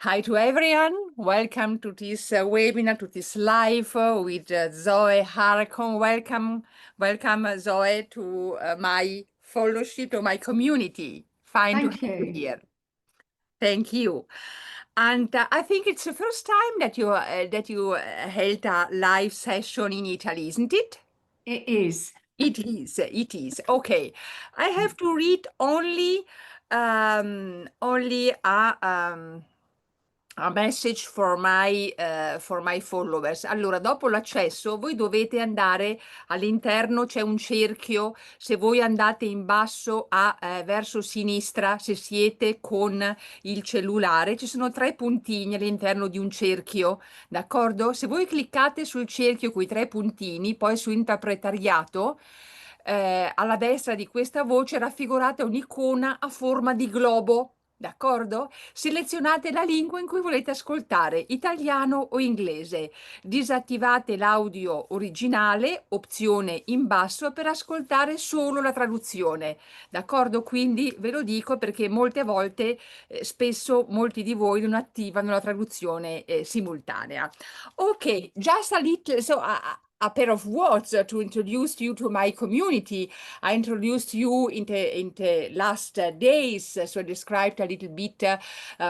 Hi to everyone. Welcome to this webinar, to this live with Zoë Harcombe. Welcome, Zoë, to my fellowship, to my community. Fine to Thank have you you. here. Thank you. And I think it's the first time that you held a live session in Italy, isn't it? It is. It is. It is. Okay. I have to read only a message for my followers. Allora, dopo l'accesso, voi dovete andare all'interno, c'è un cerchio. Se voi andate in basso verso sinistra, se siete con il cellulare, ci sono tre puntini all'interno di un cerchio, d'accordo? Se voi cliccate sul cerchio con i tre puntini, poi su interpretariato, alla destra di questa voce raffigurate un'icona a forma di globo. D'accordo? Selezionate la lingua in cui volete ascoltare, italiano o inglese. Disattivate l'audio originale, opzione in basso, per ascoltare solo la traduzione. D'accordo? Quindi ve lo dico perché molte volte, spesso molti di voi non attivano la traduzione simultanea. Okay, just a little, so a pair of words to introduce you to my community. I introduced you in the last days, so I described a little bit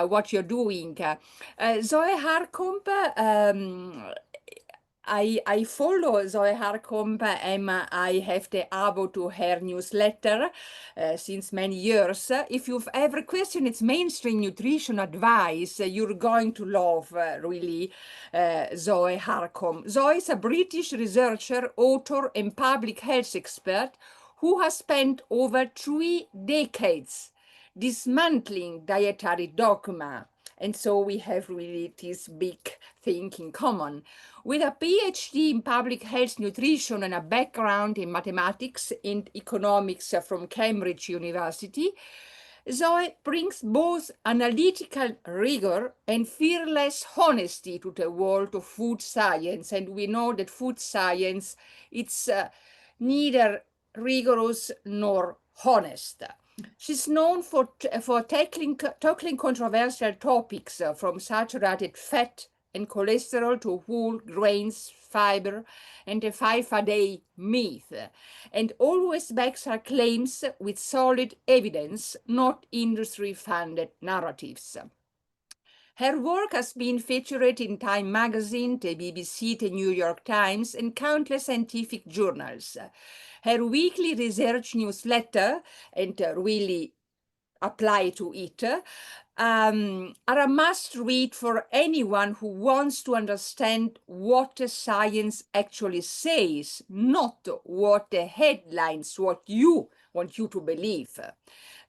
what you're doing. Zoë Harcombe, I follow Zoë Harcombe and I have the abo to her newsletter since many years. If you've ever questioned its mainstream nutrition advice, you're going to love really Zoë Harcombe. Zoë is a British researcher, author, and public health expert who has spent over 3 decades dismantling dietary dogma. And so we have really this big thing in common. With a PhD in public health nutrition and a background in mathematics and economics from Cambridge University, Zoë brings both analytical rigor and fearless honesty to the world of food science. And we know that food science, it's neither rigorous nor honest. She's known for tackling controversial topics from saturated fat and cholesterol to whole grains, fiber, and the 5-a-day myth, and always backs her claims with solid evidence, not industry-funded narratives. Her work has been featured in Time magazine, the BBC, the New York Times, and countless scientific journals. Her weekly research newsletter, and really apply to it, are a must-read for anyone who wants to understand what the science actually says, not what the headlines want you to believe.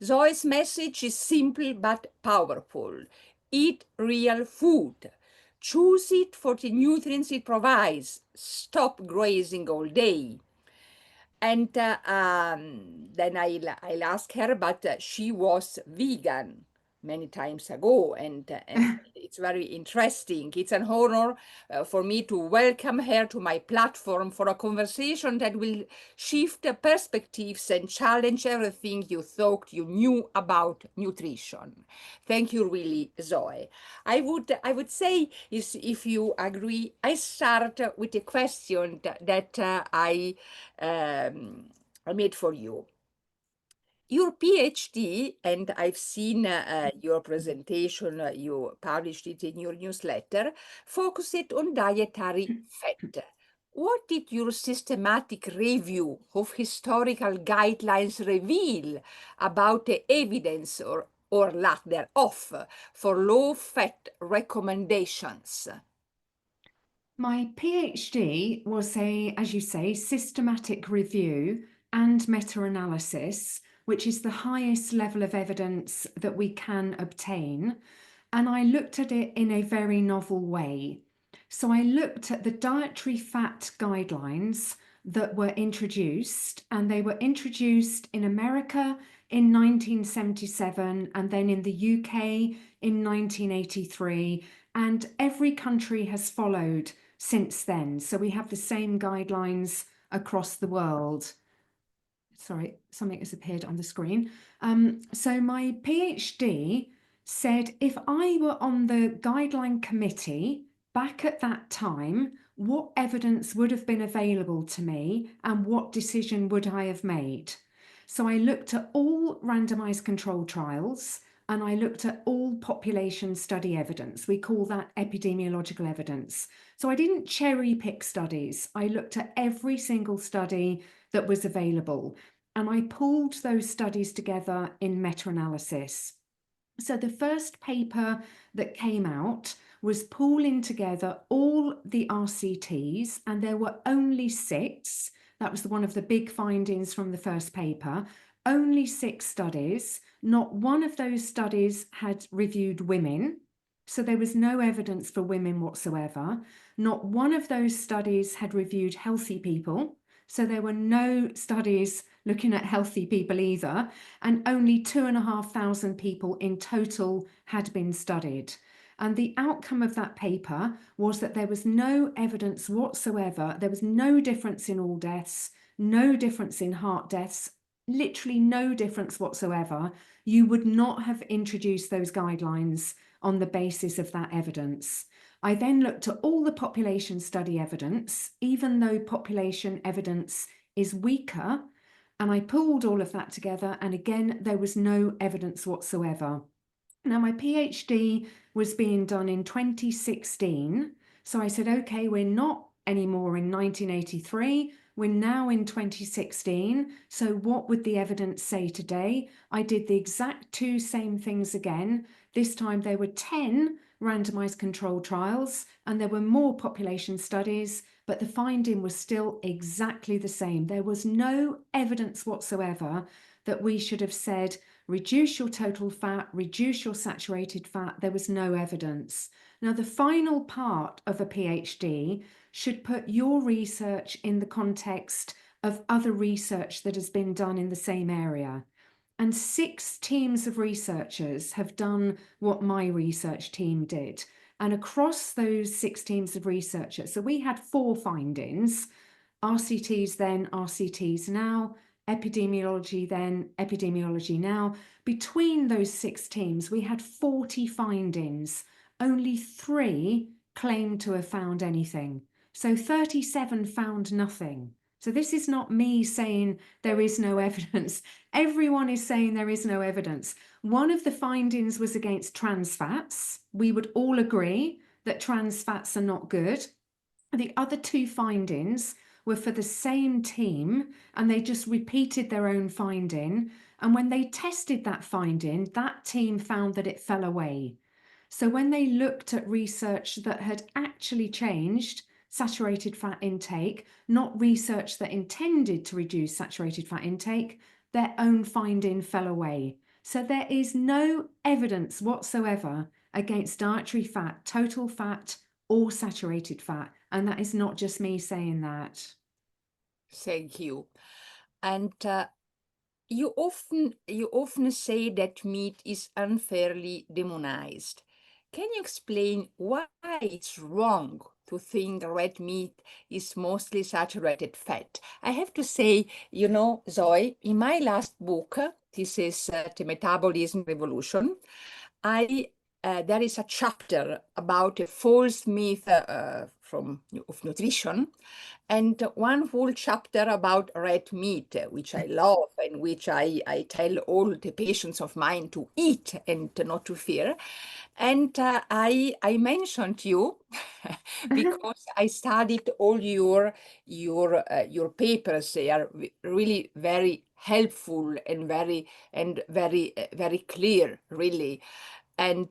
Zoe's message is simple but powerful. Eat real food. Choose it for the nutrients it provides. Stop grazing all day. And then I'll ask her, but she was vegan many times ago, and it's very interesting. It's an honor for me to welcome her to my platform for a conversation that will shift the perspectives and challenge everything you thought you knew about nutrition. Thank you, really, Zoe. I would say, if you agree, I start with a question that I made for you. Your PhD, and I've seen your presentation, you published it in your newsletter, focused on dietary fat. What did your systematic review of historical guidelines reveal about the evidence or lack thereof for low-fat recommendations? My PhD was as you say, systematic review and meta-analysis, which is the highest level of evidence that we can obtain. And I looked at it in a very novel way. So I looked at the dietary fat guidelines that were introduced, and they were introduced in America in 1977 and then in the UK in 1983, and every country has followed since then. So we have the same guidelines across the world. Sorry, something has appeared on the screen. So my PhD said if I were on the guideline committee back at that time, what evidence would have been available to me and what decision would I have made? So I looked at all randomized controlled trials and I looked at all population study evidence. We call that epidemiological evidence. So I didn't cherry pick studies. I looked at every single study that was available and I pulled those studies together in meta-analysis. So the first paper that came out was pooling together all the RCTs, and there were only 6. That was one of the big findings from the first paper. Only 6 studies. Not one of those studies had reviewed women. So there was no evidence for women whatsoever. Not one of those studies had reviewed healthy people. So there were no studies looking at healthy people either, and only 2,500 people in total had been studied. And the outcome of that paper was that there was no evidence whatsoever. There was no difference in all deaths, no difference in heart deaths, literally no difference whatsoever. You would not have introduced those guidelines on the basis of that evidence. I then looked at all the population study evidence, even though population evidence is weaker, and I pulled all of that together, and again, there was no evidence whatsoever. Now, my PhD was being done in 2016, so I said, okay, we're not anymore in 1983, we're now in 2016, so what would the evidence say today? I did the exact 2 same things again. This time there were 10 randomized controlled trials and there were more population studies, but the finding was still exactly the same. There was no evidence whatsoever that we should have said, reduce your total fat, reduce your saturated fat. There was no evidence. Now, the final part of a PhD should put your research in the context of other research that has been done in the same area. And 6 teams of researchers have done what my research team did. And across those 6 teams of researchers, so we had 4 findings, RCTs then, RCTs now, epidemiology then, epidemiology now. Between those 6 teams, we had 40 findings. Only 3 claimed to have found anything. So 37 found nothing. So this is not me saying there is no evidence. Everyone is saying there is no evidence. One of the findings was against trans fats. We would all agree that trans fats are not good. The other 2 findings were for the same team, and they just repeated their own finding. And when they tested that finding, that team found that it fell away. So when they looked at research that had actually changed saturated fat intake, not research that intended to reduce saturated fat intake, their own finding fell away. So there is no evidence whatsoever against dietary fat, total fat, or saturated fat. And that is not just me saying that. Thank you. And you often say that meat is unfairly demonized. Can you explain why it's wrong to think red meat is mostly saturated fat? I have to say, Zoe, in my last book, this is The Metabolism Revolution, there is a chapter about a false myth of nutrition, and one whole chapter about red meat, which I love and which I tell all the patients of mine to eat and not to fear. And I mentioned you because I studied all your papers. They are really very helpful and very clear, really. And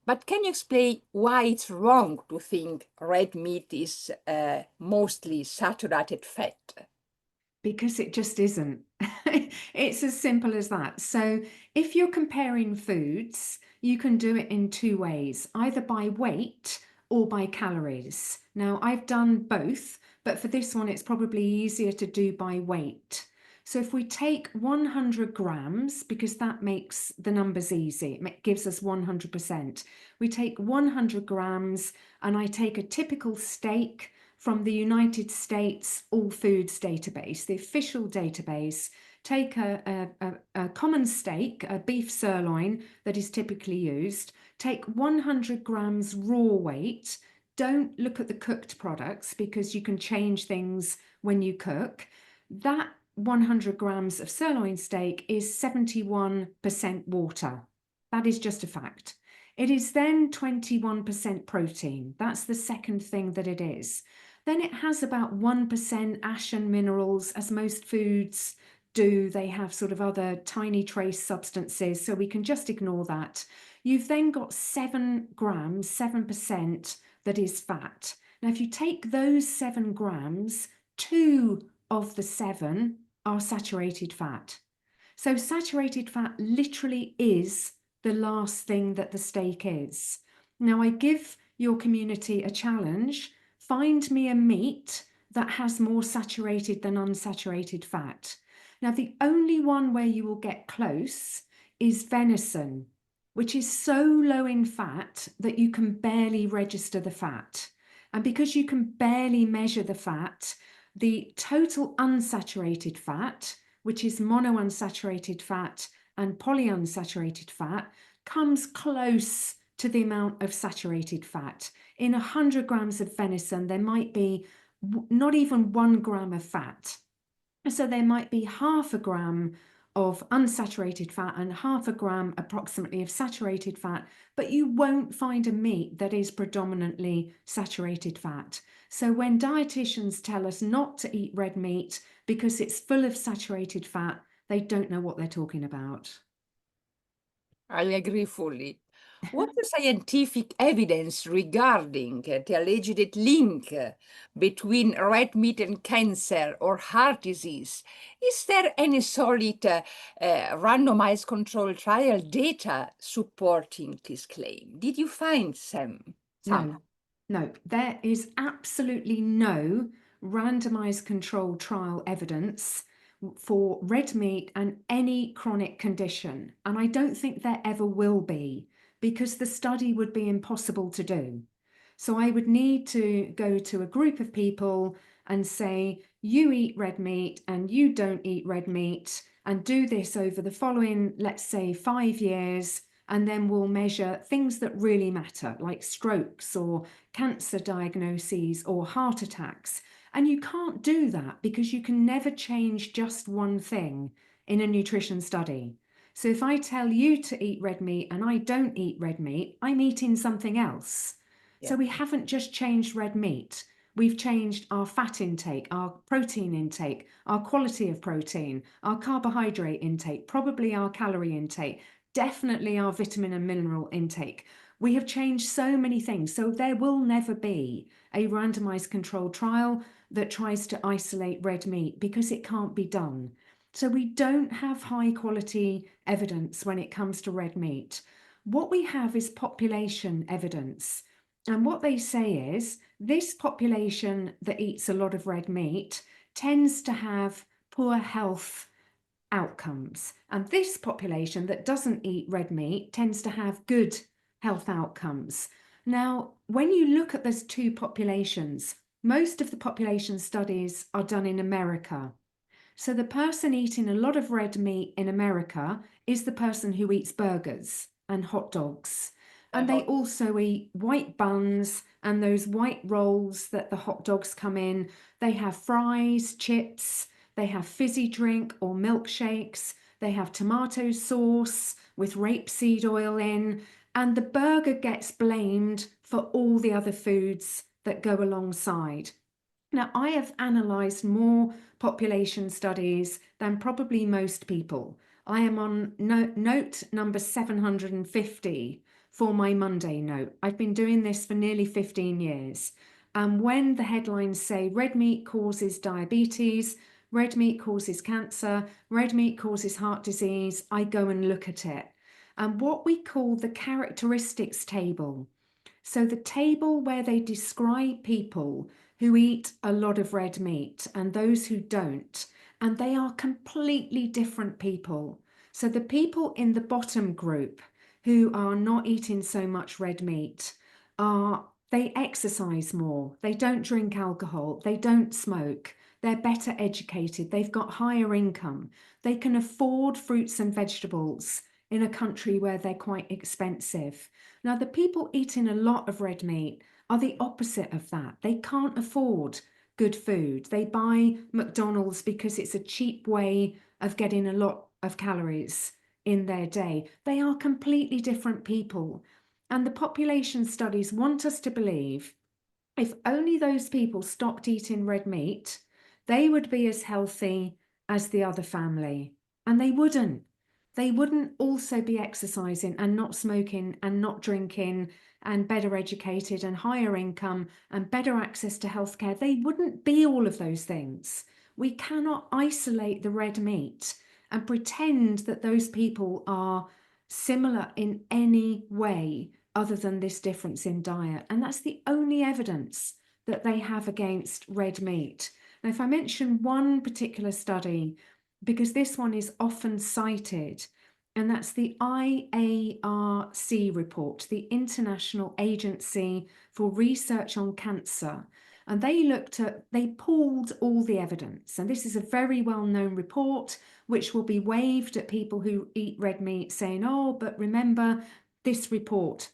but can you explain why it's wrong to think red meat is mostly saturated fat? Because it just isn't. It's as simple as that. So if you're comparing foods, you can do it in 2 ways, either by weight or by calories. Now, I've done both, but for this one, it's probably easier to do by weight. So if we take 100 grams, because that makes the numbers easy, it gives us 100%. We take 100 grams and I take a typical steak from the United States All Foods database, the official database. Take a common steak, a beef sirloin that is typically used. Take 100 grams raw weight. Don't look at the cooked products because you can change things when you cook. That 100 grams of sirloin steak is 71% water. That is just a fact. It is then 21% protein. That's the second thing that it is. Then it has about 1% ash and minerals, as most foods do. They have sort of other tiny trace substances, so we can just ignore that. You've then got 7 grams, 7% that is fat. Now, if you take those 7 grams, 2 of the 7 are saturated fat. So saturated fat literally is the last thing that the steak is. Now, I give your community a challenge. Find me a meat that has more saturated than unsaturated fat. Now, the only one where you will get close is venison, which is so low in fat that you can barely register the fat. And because you can barely measure the fat, the total unsaturated fat, which is monounsaturated fat and polyunsaturated fat, comes close to the amount of saturated fat. In 100 grams of venison, there might be not even 1 gram of fat. So there might be half a gram of unsaturated fat and half a gram approximately of saturated fat, but you won't find a meat that is predominantly saturated fat. So when dietitians tell us not to eat red meat because it's full of saturated fat, they don't know what they're talking about. I agree fully. What's the scientific evidence regarding the alleged link between red meat and cancer or heart disease? Is there any solid randomized control trial data supporting this claim? Did you find some? No, there is absolutely no randomized controlled trial evidence for red meat and any chronic condition. And I don't think there ever will be, because the study would be impossible to do. So I would need to go to a group of people and say, you eat red meat and you don't eat red meat, and do this over the following, let's say, 5 years. And then we'll measure things that really matter, like strokes or cancer diagnoses or heart attacks. And you can't do that because you can never change just one thing in a nutrition study. So if I tell you to eat red meat and I don't eat red meat, I'm eating something else. So we haven't just changed red meat. We've changed our fat intake, our protein intake, our quality of protein, our carbohydrate intake, probably our calorie intake, definitely our vitamin and mineral intake. We have changed so many things. So there will never be a randomized controlled trial that tries to isolate red meat because it can't be done. So we don't have high quality evidence when it comes to red meat. What we have is population evidence. And what they say is this population that eats a lot of red meat tends to have poor health outcomes. And this population that doesn't eat red meat tends to have good health outcomes. Now, when you look at those two populations, most of the population studies are done in America. So the person eating a lot of red meat in America is the person who eats burgers and hot dogs. And they also eat white buns and those white rolls that the hot dogs come in. They have fries, chips, they have fizzy drink or milkshakes. They have tomato sauce with rapeseed oil in. And the burger gets blamed for all the other foods that go alongside. Now, I have analysed more population studies than probably most people. I am on note number 750 for my Monday note. I've been doing this for nearly 15 years. And when the headlines say red meat causes diabetes, red meat causes cancer, red meat causes heart disease, I go and look at it. And what we call the characteristics table. So the table where they describe people who eat a lot of red meat and those who don't, and they are completely different people. So the people in the bottom group who are not eating so much red meat they exercise more, they don't drink alcohol, they don't smoke, they're better educated, they've got higher income, they can afford fruits and vegetables in a country where they're quite expensive. Now, the people eating a lot of red meat are the opposite of that. They can't afford good food. They buy McDonald's because it's a cheap way of getting a lot of calories in their day. They are completely different people. And the population studies want us to believe if only those people stopped eating red meat, they would be as healthy as the other family. And they wouldn't. They wouldn't also be exercising and not smoking and not drinking and better educated and higher income and better access to healthcare. They wouldn't be all of those things. We cannot isolate the red meat and pretend that those people are similar in any way other than this difference in diet. And that's the only evidence that they have against red meat. Now, if I mention one particular study, because this one is often cited, and that's the IARC report, the International Agency for Research on Cancer. And they pooled all the evidence. And this is a very well-known report, which will be waved at people who eat red meat saying, oh, but remember this report.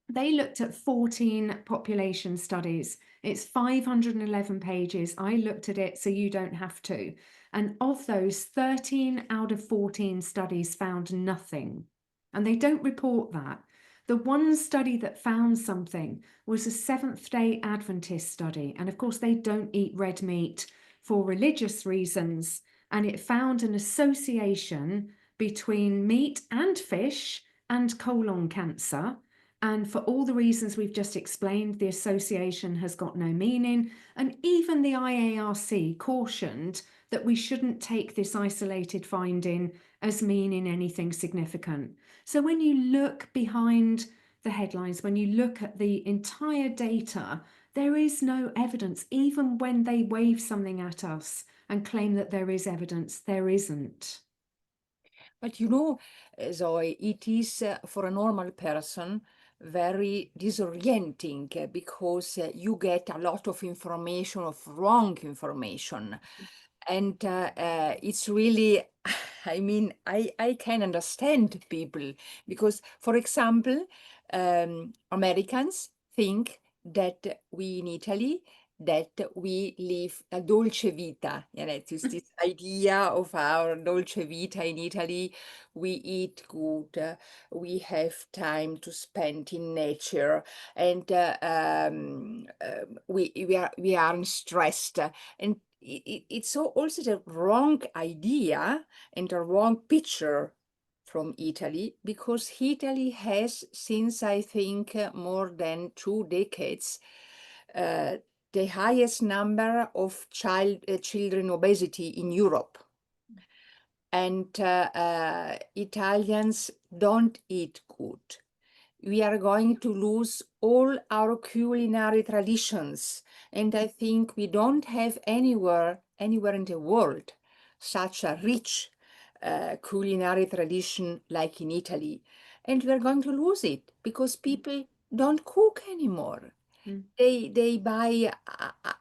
They looked at 14 population studies. It's 511 pages. I looked at it so you don't have to. And of those, 13 out of 14 studies found nothing. And they don't report that. The one study that found something was a Seventh-day Adventist study. And of course, they don't eat red meat for religious reasons. And it found an association between meat and fish and colon cancer. And for all the reasons we've just explained, the association has got no meaning. And even the IARC cautioned that we shouldn't take this isolated finding as meaning anything significant. So when you look behind the headlines, when you look at the entire data, there is no evidence. Even when they wave something at us and claim that there is evidence, there isn't. But you know, Zoe, it is for a normal person very disorienting because you get a lot of information, of wrong information. And it's really, I mean, I can understand people because, for example, Americans think that we in Italy, that we live a dolce vita. You know, it's this idea of our dolce vita in Italy. We eat good, we have time to spend in nature, and we aren't stressed. And it's also the wrong idea and the wrong picture from Italy, because Italy has, since I think more than 2 decades, uh, the highest number of children obesity in Europe. And Italians don't eat good. We are going to lose all our culinary traditions. And I think we don't have anywhere in the world such a rich culinary tradition like in Italy. And we're going to lose it because people don't cook anymore. Mm. They buy,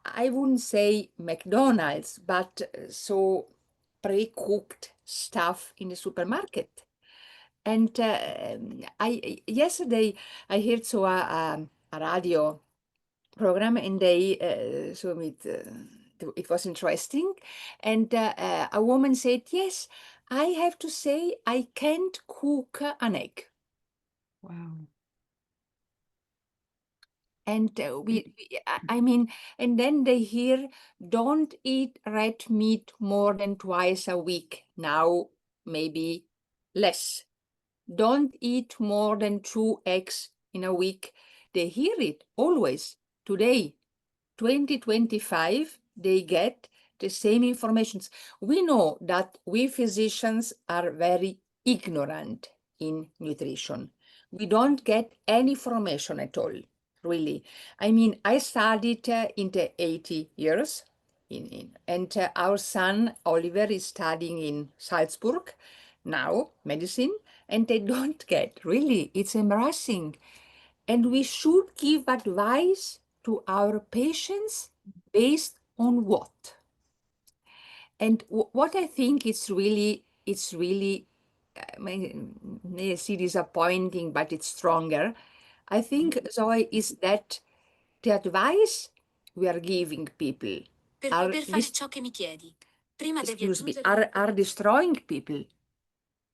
I wouldn't say McDonald's, but so pre-cooked stuff in the supermarket. And I yesterday I heard so a radio program, and they so it was interesting, and a woman said, "Yes, I have to say I can't cook an egg." Wow. And I mean, and then they hear, don't eat red meat more than twice a week. Now, maybe less. Don't eat more than 2 eggs in a week. They hear it always. Today, 2025, they get the same informations. We know that we physicians are very ignorant in nutrition. We don't get any information at all, really. I mean, I studied in the 80 years, and our son Oliver is studying in Salzburg now, medicine, and they don't get, really, it's embarrassing. And we should give advice to our patients based on what? And what I think it's really, may see disappointing, but it's stronger. I think, Zoe, is that the advice we are giving people Per are, poter fare ciò che mi chiedi, prima devi excuse me, aggiungere are destroying people.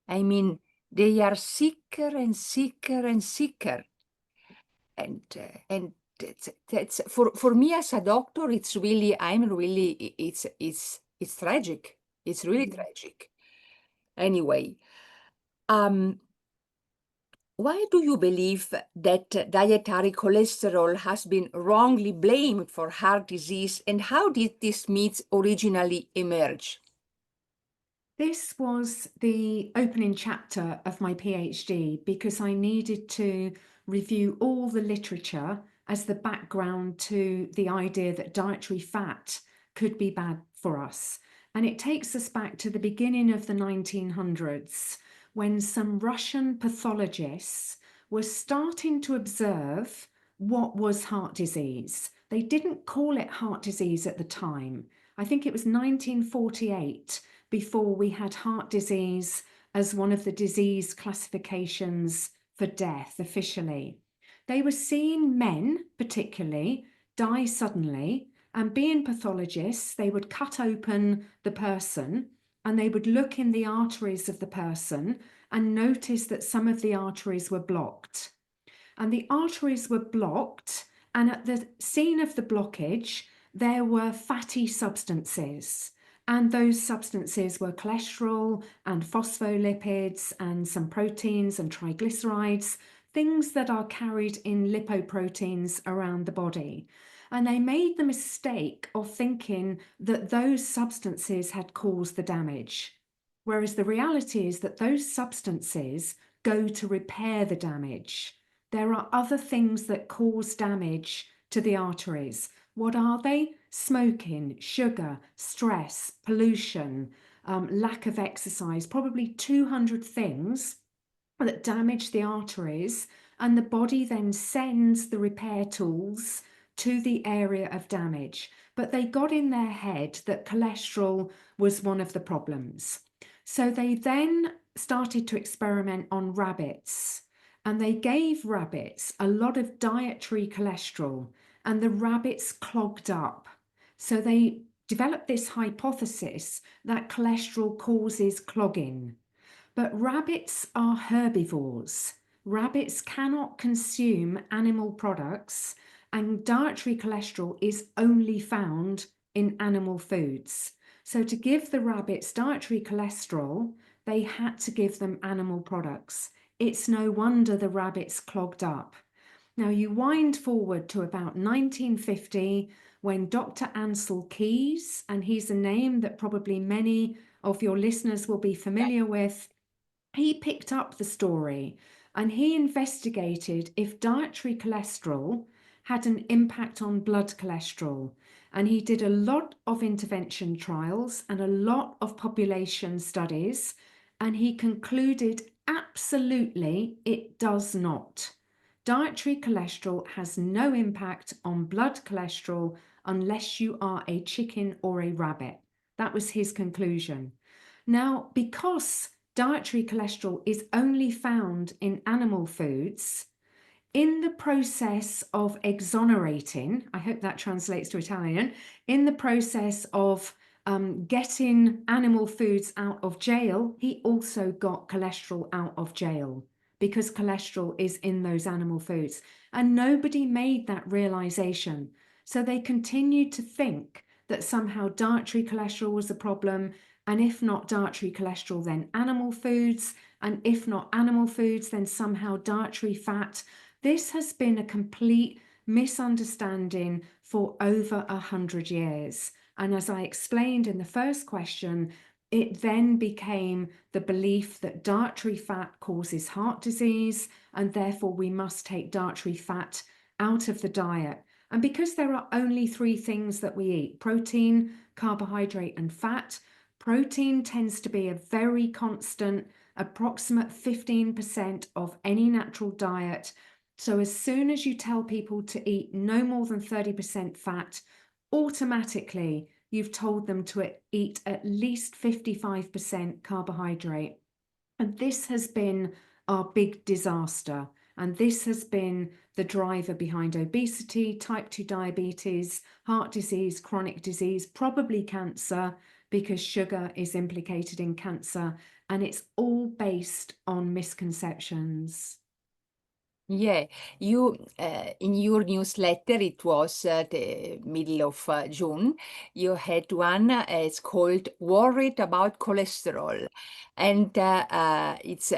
I mean, they are sicker and sicker and sicker. And that's for me as a doctor, it's really, it's tragic. It's really tragic. Anyway, why do you believe that dietary cholesterol has been wrongly blamed for heart disease, and how did this myth originally emerge? This was the opening chapter of my PhD because I needed to review all the literature as the background to the idea that dietary fat could be bad for us. And it takes us back to the beginning of the 1900s when some Russian pathologists were starting to observe what was heart disease. They didn't call it heart disease at the time. I think it was 1948 before we had heart disease as one of the disease classifications for death officially. They were seeing men, particularly, die suddenly, and being pathologists, they would cut open the person and they would look in the arteries of the person and notice that some of the arteries were blocked. And the arteries were blocked, and at the scene of the blockage, there were fatty substances. And those substances were cholesterol and phospholipids and some proteins and triglycerides, things that are carried in lipoproteins around the body. And they made the mistake of thinking that those substances had caused the damage. Whereas the reality is that those substances go to repair the damage. There are other things that cause damage to the arteries. What are they? Smoking, sugar, stress, pollution, lack of exercise, probably 200 things that damage the arteries, and the body then sends the repair tools to the area of damage. But they got in their head that cholesterol was one of the problems. So they then started to experiment on rabbits, and they gave rabbits a lot of dietary cholesterol, and the rabbits clogged up. So they developed this hypothesis that cholesterol causes clogging. But rabbits are herbivores. Rabbits cannot consume animal products, and dietary cholesterol is only found in animal foods. So to give the rabbits dietary cholesterol, they had to give them animal products. It's no wonder the rabbits clogged up. Now you wind forward to about 1950 when Dr. Ansel Keys, and he's a name that probably many of your listeners will be familiar with, he picked up the story and he investigated if dietary cholesterol had an impact on blood cholesterol. And he did a lot of intervention trials and a lot of population studies, and he concluded absolutely it does not. Dietary cholesterol has no impact on blood cholesterol unless you are a chicken or a rabbit. That was his conclusion. Now, because dietary cholesterol is only found in animal foods, in the process of exonerating, I hope that translates to Italian, in the process of getting animal foods out of jail, he also got cholesterol out of jail because cholesterol is in those animal foods. And nobody made that realization. So they continued to think that somehow dietary cholesterol was the problem, and if not dietary cholesterol, then animal foods, and if not animal foods, then somehow dietary fat. This has been a complete misunderstanding for over 100 years. And as I explained in the first question, it then became the belief that dietary fat causes heart disease, and therefore we must take dietary fat out of the diet. And because there are only three things that we eat, protein, carbohydrate, and fat, protein tends to be a very constant, approximate 15% of any natural diet. So as soon as you tell people to eat no more than 30% fat, automatically you've told them to eat at least 55% carbohydrate. And this has been our big disaster. And this has been the driver behind obesity, type 2 diabetes, heart disease, chronic disease, probably cancer, because sugar is implicated in cancer. And it's all based on misconceptions. Yeah, you in your newsletter, it was the middle of June, you had one, it's called Worried About Cholesterol. And it's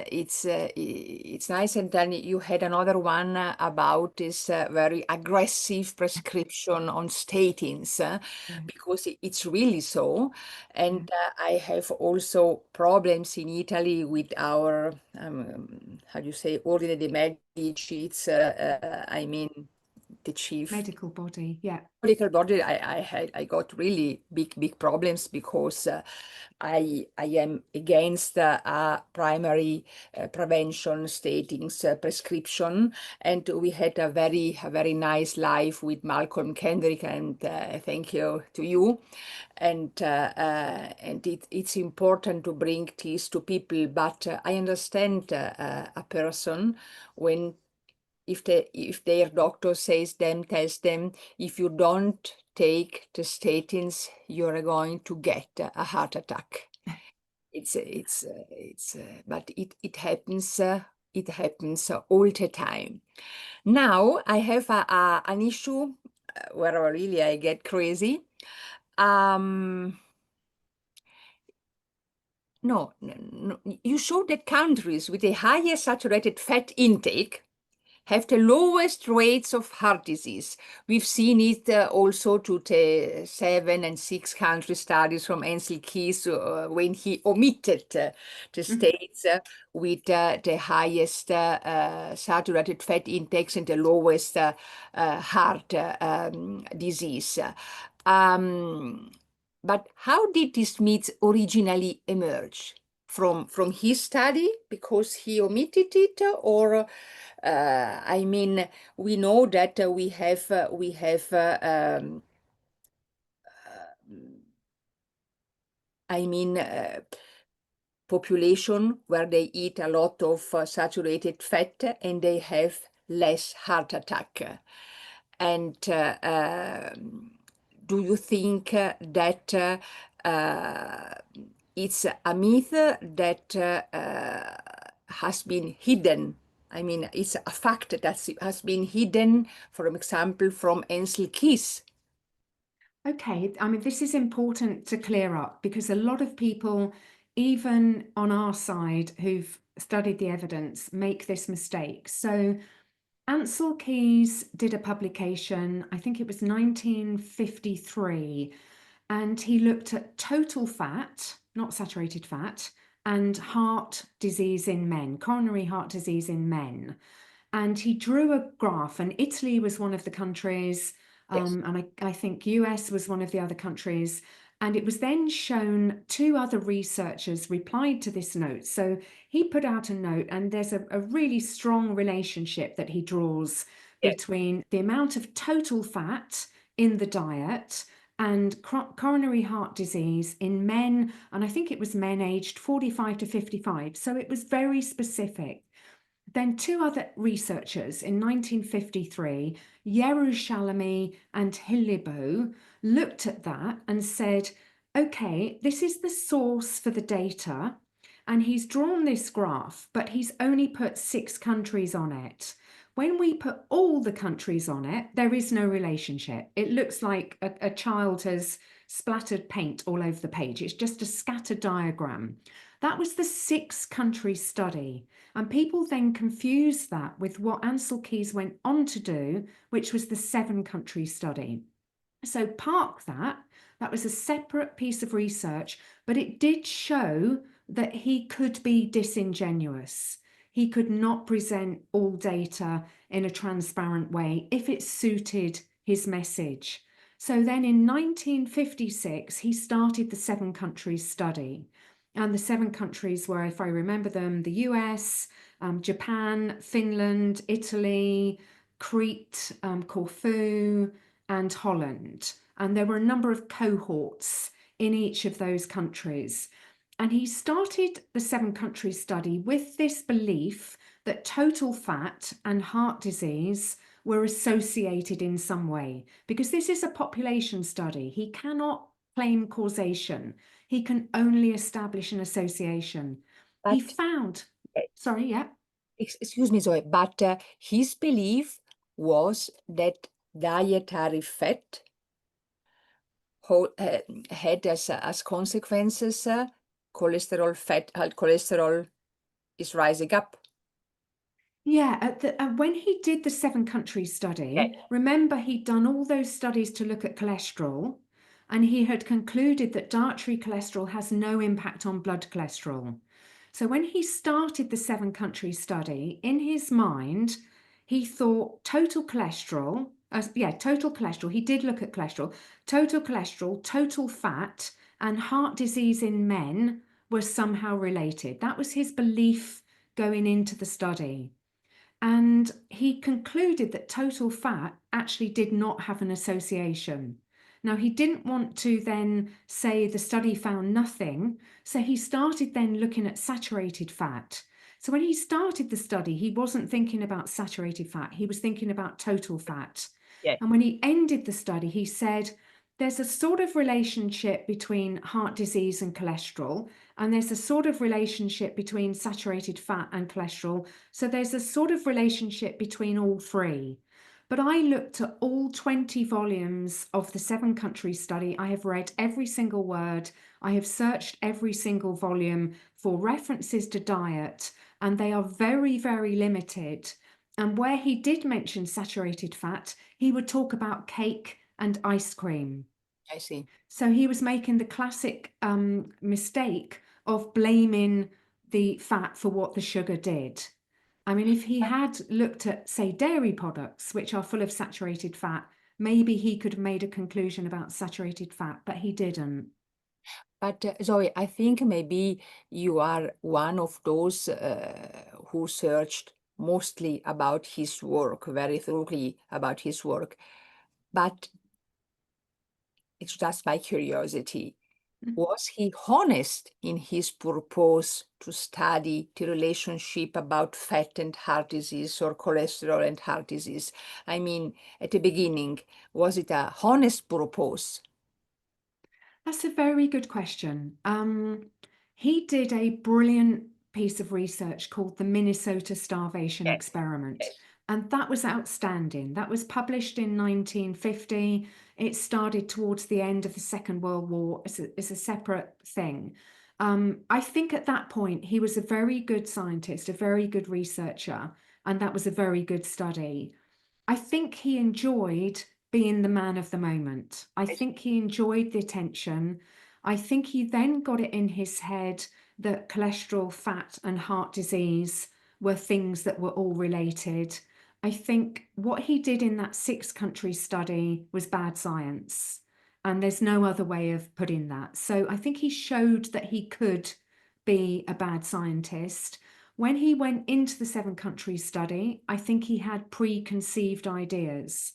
nice. And then you had another one about this very aggressive prescription on statins, because it's really so. And I have also problems in Italy with our, how do you say, Ordine dei Medici. It's, I mean, the chief Medical body, yeah. medical body. I got really big problems because I am against a primary prevention statins prescription, and we had a very nice life with Malcolm Kendrick, and thank you to you. And it's important to bring this to people, but I understand a person when if their doctor tells them, if you don't take the statins, you're going to get a heart attack. But it happens. It happens all the time. Now I have an issue where really I get crazy. No, you show that countries with a higher saturated fat intake have the lowest rates of heart disease. We've seen it also to the 7 and 6 country studies from Ansel Keys when he omitted the states with the highest saturated fat index and the lowest heart disease. But how did these myths originally emerge? From his study because he omitted it, or I mean, we know that we have I mean, population where they eat a lot of saturated fat and they have less heart attack. And do you think that it's a myth that has been hidden? I mean, it's a fact that has been hidden, for example, from Ansel Keys. Okay, I mean, this is important to clear up because a lot of people, even on our side who've studied the evidence, make this mistake. So Ansel Keys did a publication, I think it was 1953, and he looked at total fat, not saturated fat, and heart disease in men, coronary heart disease in men. And he drew a graph, and Italy was one of the countries, Yes. and I think US was one of the other countries. And it was then shown, two other researchers replied to this note. So he put out a note, and there's a really strong relationship that he draws between the amount of total fat in the diet and coronary heart disease in men. And I think it was men aged 45 to 55. So it was very specific. Then two other researchers in 1953, Yerushalmi and Hilibo, looked at that and said, okay, this is the source for the data, and he's drawn this graph, but he's only put 6 countries on it. When we put all the countries on it, there is no relationship. It looks like a child has splattered paint all over the page. It's just a scattered diagram. That was the 6-country study. And people then confuse that with what Ansel Keys went on to do, which was the 7-country study. So park that. That was a separate piece of research, but it did show that he could be disingenuous. He could not present all data in a transparent way if it suited his message. So then in 1956, he started the 7-country study. And the 7 countries were, if I remember them, the US, Japan, Finland, Italy, Crete, Corfu, and Holland. and there were a number of cohorts in each of those countries. And he started the 7-country study with this belief that total fat and heart disease were associated in some way, because this is a population study. He cannot claim causation. He can only establish an association. He But found, sorry, yeah. excuse me, Zoe, but his belief was that dietary fat had as consequences cholesterol, cholesterol is rising up. Yeah, when he did the 7-country study, remember he'd done all those studies to look at cholesterol, and he had concluded that dietary cholesterol has no impact on blood cholesterol. So when he started the 7-country study, in his mind, he thought total cholesterol, total cholesterol, he did look at cholesterol, total fat, and heart disease in men were somehow related. That was his belief going into the study. And he concluded that total fat actually did not have an association. Now, he didn't want to then say the study found nothing, so he started then looking at saturated fat. So when he started the study, he wasn't thinking about saturated fat, he was thinking about total fat. Yeah. And when he ended the study, he said, there's a sort of relationship between heart disease and cholesterol, and there's a sort of relationship between saturated fat and cholesterol. So there's a sort of relationship between all three. But I looked at all 20 volumes of the 7-country study. I have read every single word. I have searched every single volume for references to diet, and they are very, very limited. And where he did mention saturated fat, he would talk about cake and ice cream. I see. So he was making the classic mistake of blaming the fat for what the sugar did. I mean, if he had looked at, say, dairy products, which are full of saturated fat, maybe he could have made a conclusion about saturated fat, but he didn't. But Zoe, I think maybe you are one of those who searched mostly about his work, very thoroughly about his work. But it's just my curiosity. Was he honest in his purpose to study the relationship about fat and heart disease or cholesterol and heart disease? I mean, at the beginning, was it a honest purpose? That's a very good question. He did a brilliant piece of research called the Minnesota Starvation Yes, Experiment. yes. And that was outstanding. That was published in 1950. It started towards the end of the Second World War. It's a separate thing. I think at that point, he was a very good scientist, a very good researcher, and that was a very good study. I think he enjoyed being the man of the moment. I think he enjoyed the attention. I think he then got it in his head that cholesterol, fat, and heart disease were things that were all related. I think what he did in that 6-country study was bad science. And there's no other way of putting that. So I think he showed that he could be a bad scientist. When he went into the 7-country study, I think he had preconceived ideas.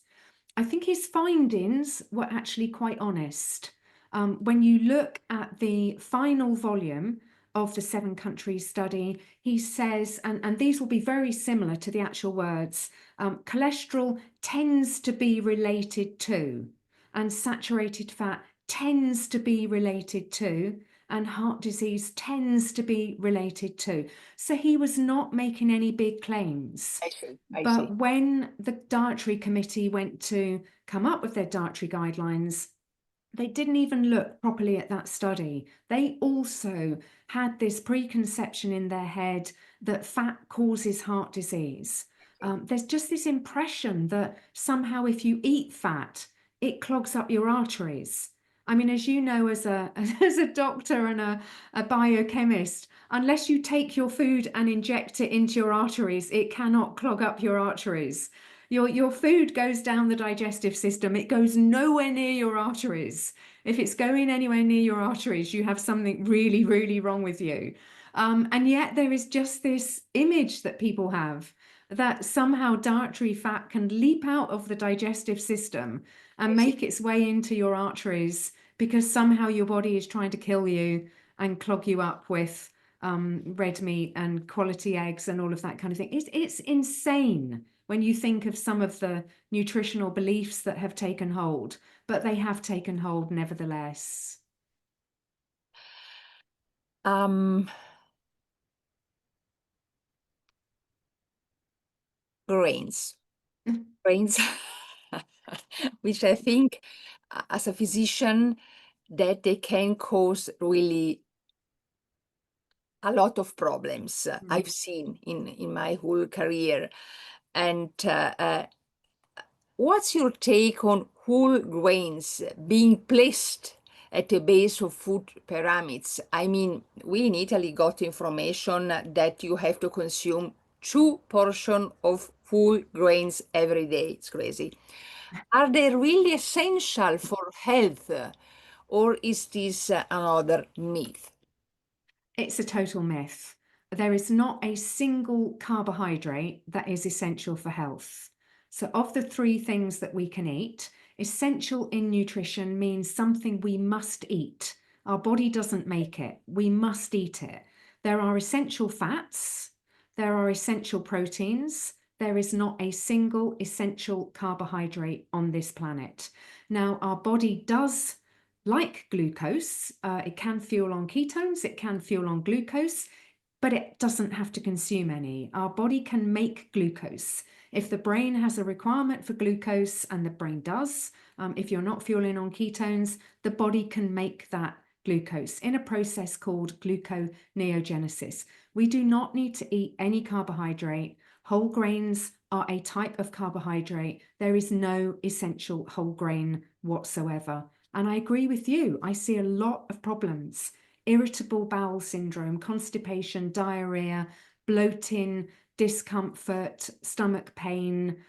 I think his findings were actually quite honest. When you look at the final volume of the 7-country study, he says, and these will be very similar to the actual words, cholesterol tends to be related to, and saturated fat tends to be related to, and heart disease tends to be related to. So he was not making any big claims. I see. But when the dietary committee went to come up with their dietary guidelines, they didn't even look properly at that study. They also had this preconception in their head that fat causes heart disease. There's just this impression that somehow if you eat fat, it clogs up your arteries. I mean, as you know, as a doctor and a biochemist, unless you take your food and inject it into your arteries, it cannot clog up your arteries. Your food goes down the digestive system. It goes nowhere near your arteries. If it's going anywhere near your arteries, you have something really, really wrong with you. And yet there is just this image that people have that somehow dietary fat can leap out of the digestive system and make its way into your arteries because somehow your body is trying to kill you and clog you up with red meat and quality eggs and all of that kind of thing. It's insane when you think of some of the nutritional beliefs that have taken hold, but they have taken hold nevertheless. Grains, which I think, as a physician, that they can cause really a lot of problems I've seen in my whole career. And what's your take on whole grains being placed at the base of food pyramids? I mean, we in Italy got information that you have to consume 2 portions of whole grains every day. It's crazy. Are they really essential for health, or is this another myth? It's a total myth. There is not a single carbohydrate that is essential for health. So of the 3 things that we can eat, essential in nutrition means something we must eat. Our body doesn't make it. We must eat it. There are essential fats. There are essential proteins. There is not a single essential carbohydrate on this planet. Now, our body does like glucose. It can fuel on ketones, it can fuel on glucose, but it doesn't have to consume any. Our body can make glucose. If the brain has a requirement for glucose, and the brain does, if you're not fueling on ketones, the body can make that glucose in a process called gluconeogenesis. We do not need to eat any carbohydrate. Whole grains are a type of carbohydrate. There is no essential whole grain whatsoever. And I agree with you. I see a lot of problems: irritable bowel syndrome, constipation, diarrhea, bloating, discomfort, stomach pain.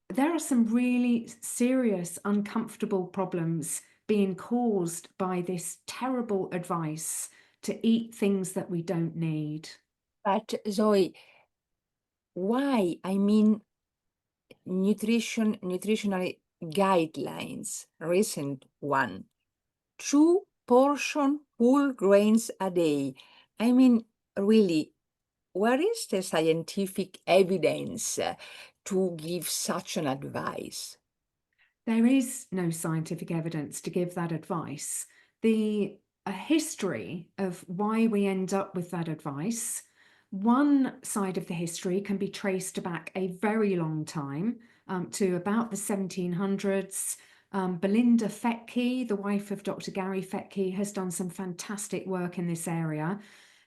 There are some really serious, uncomfortable problems being caused by this terrible advice to eat things that we don't need. But Zoe, why? I mean, nutritional guidelines, recent one, 2 portion whole grains a day. I mean, really, where is the scientific evidence to give such an advice? There is no scientific evidence to give that advice. A history of why we end up with that advice, one side of the history can be traced back a very long time, to about the 1700s. Belinda Fettke, the wife of Dr. Gary Fettke, has done some fantastic work in this area.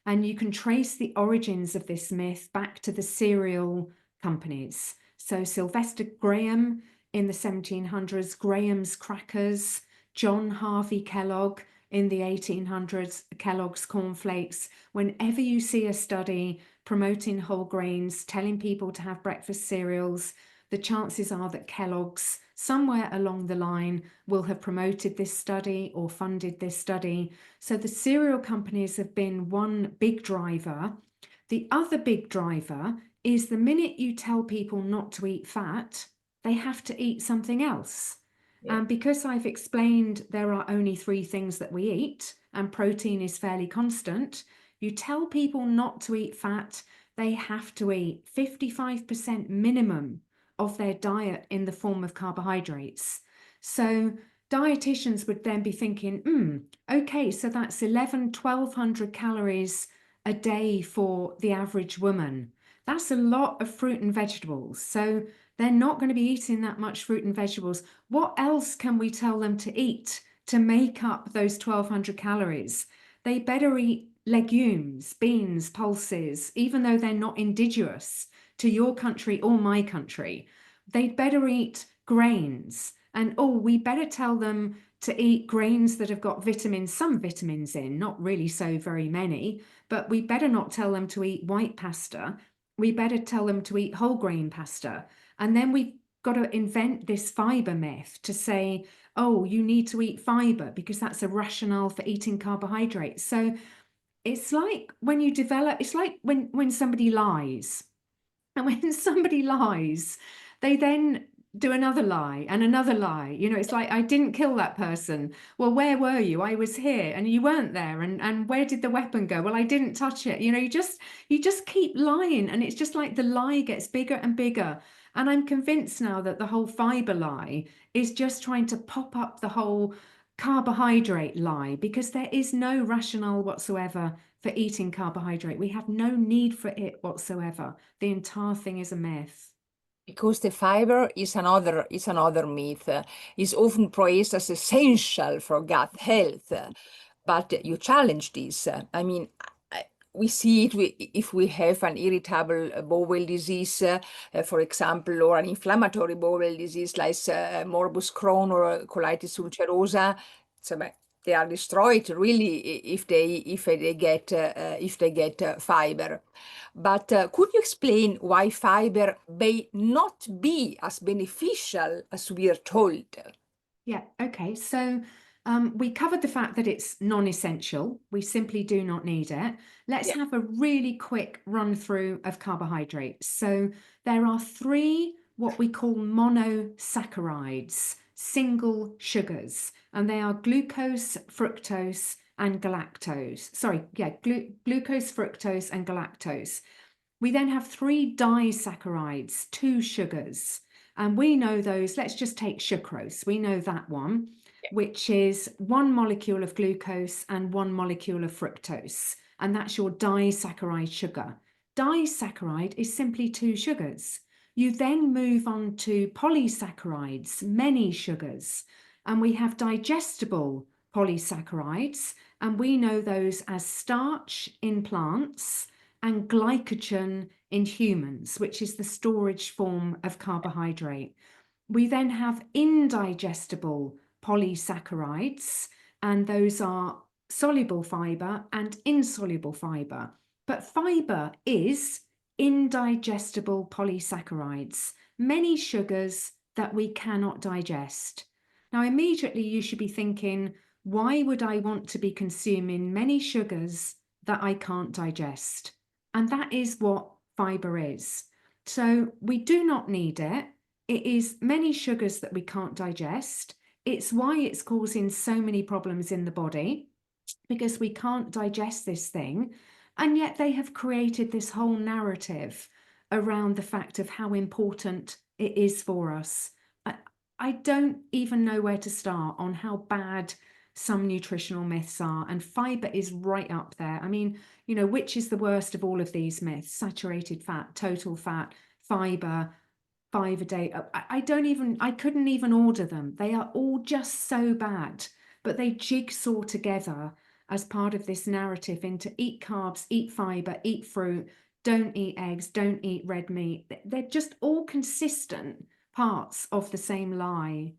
And you can trace the origins of this myth back to the cereal companies. So Sylvester Graham in the 1700s, Graham's Crackers, John Harvey Kellogg in the 1800s, Kellogg's Cornflakes. Whenever you see a study promoting whole grains, telling people to have breakfast cereals, the chances are that Kellogg's somewhere along the line will have promoted this study or funded this study. So the cereal companies have been one big driver. The other big driver is the minute you tell people not to eat fat, they have to eat something else. Yeah. And because I've explained there are only 3 things that we eat and protein is fairly constant, you tell people not to eat fat, they have to eat 55% minimum of their diet in the form of carbohydrates. So dietitians would then be thinking, okay, so that's 1,100 calories a day for the average woman. That's a lot of fruit and vegetables. So they're not going to be eating that much fruit and vegetables. What else can we tell them to eat to make up those 1,200 calories? They better eat legumes, beans, pulses, even though they're not indigenous to your country or my country. They'd better eat grains. And we better tell them to eat grains that have got vitamins, some vitamins in, not really so very many, but we better not tell them to eat white pasta. We better tell them to eat whole grain pasta. And then we've got to invent this fiber myth to say, you need to eat fiber because that's a rationale for eating carbohydrates. So It's like when you develop, it's like when somebody lies. And when somebody lies, they then do another lie and another lie. You know, it's like, I didn't kill that person. Well, where were you? I was here and you weren't there. And where did the weapon go? Well, I didn't touch it. You know, you just keep lying, and it's just like the lie gets bigger and bigger. And I'm convinced now that the whole fiber lie is just trying to pop up the whole carbohydrate lie, because there is no rationale whatsoever for eating carbohydrate. We have no need for it whatsoever. The entire thing is a myth. Because the fiber is another myth. Is often praised as essential for gut health, but you challenge this. I mean, we see it if we have an irritable bowel disease, for example, or an inflammatory bowel disease like morbus Crohn or colitis ulcerosa. So they are destroyed really if they get fiber. But could you explain why fiber may not be as beneficial as we are told? Yeah, okay. So we covered the fact that it's non-essential. We simply do not need it. Let's Yeah. have a really quick run through of carbohydrates. So there are three what we call monosaccharides, single sugars, and they are glucose, fructose, and galactose. Sorry, yeah, glucose, fructose, and galactose. We then have three disaccharides, two sugars. And we know those, let's just take sucrose. We know that one, which is one molecule of glucose and one molecule of fructose. And that's your disaccharide sugar. Disaccharide is simply two sugars. You then move on to polysaccharides, many sugars. And we have digestible polysaccharides. And we know those as starch in plants and glycogen in humans, which is the storage form of carbohydrate. We then have indigestible polysaccharides, and those are soluble fiber and insoluble fiber. But fiber is indigestible polysaccharides, many sugars that we cannot digest. Now, immediately you should be thinking, why would I want to be consuming many sugars that I can't digest? And that is what fiber is. So we do not need it. It is many sugars that we can't digest. It's why it's causing so many problems in the body, because we can't digest this thing. And yet they have created this whole narrative around the fact of how important it is for us. I don't even know where to start on how bad some nutritional myths are, and fiber is right up there. I mean, you know, which is the worst of all of these myths? Saturated fat, total fat, fiber, 5 a day. I couldn't even order them. They are all just so bad, but they jigsaw together as part of this narrative into eat carbs, eat fiber, eat fruit, don't eat eggs, don't eat red meat. They're just all consistent parts of the same lie.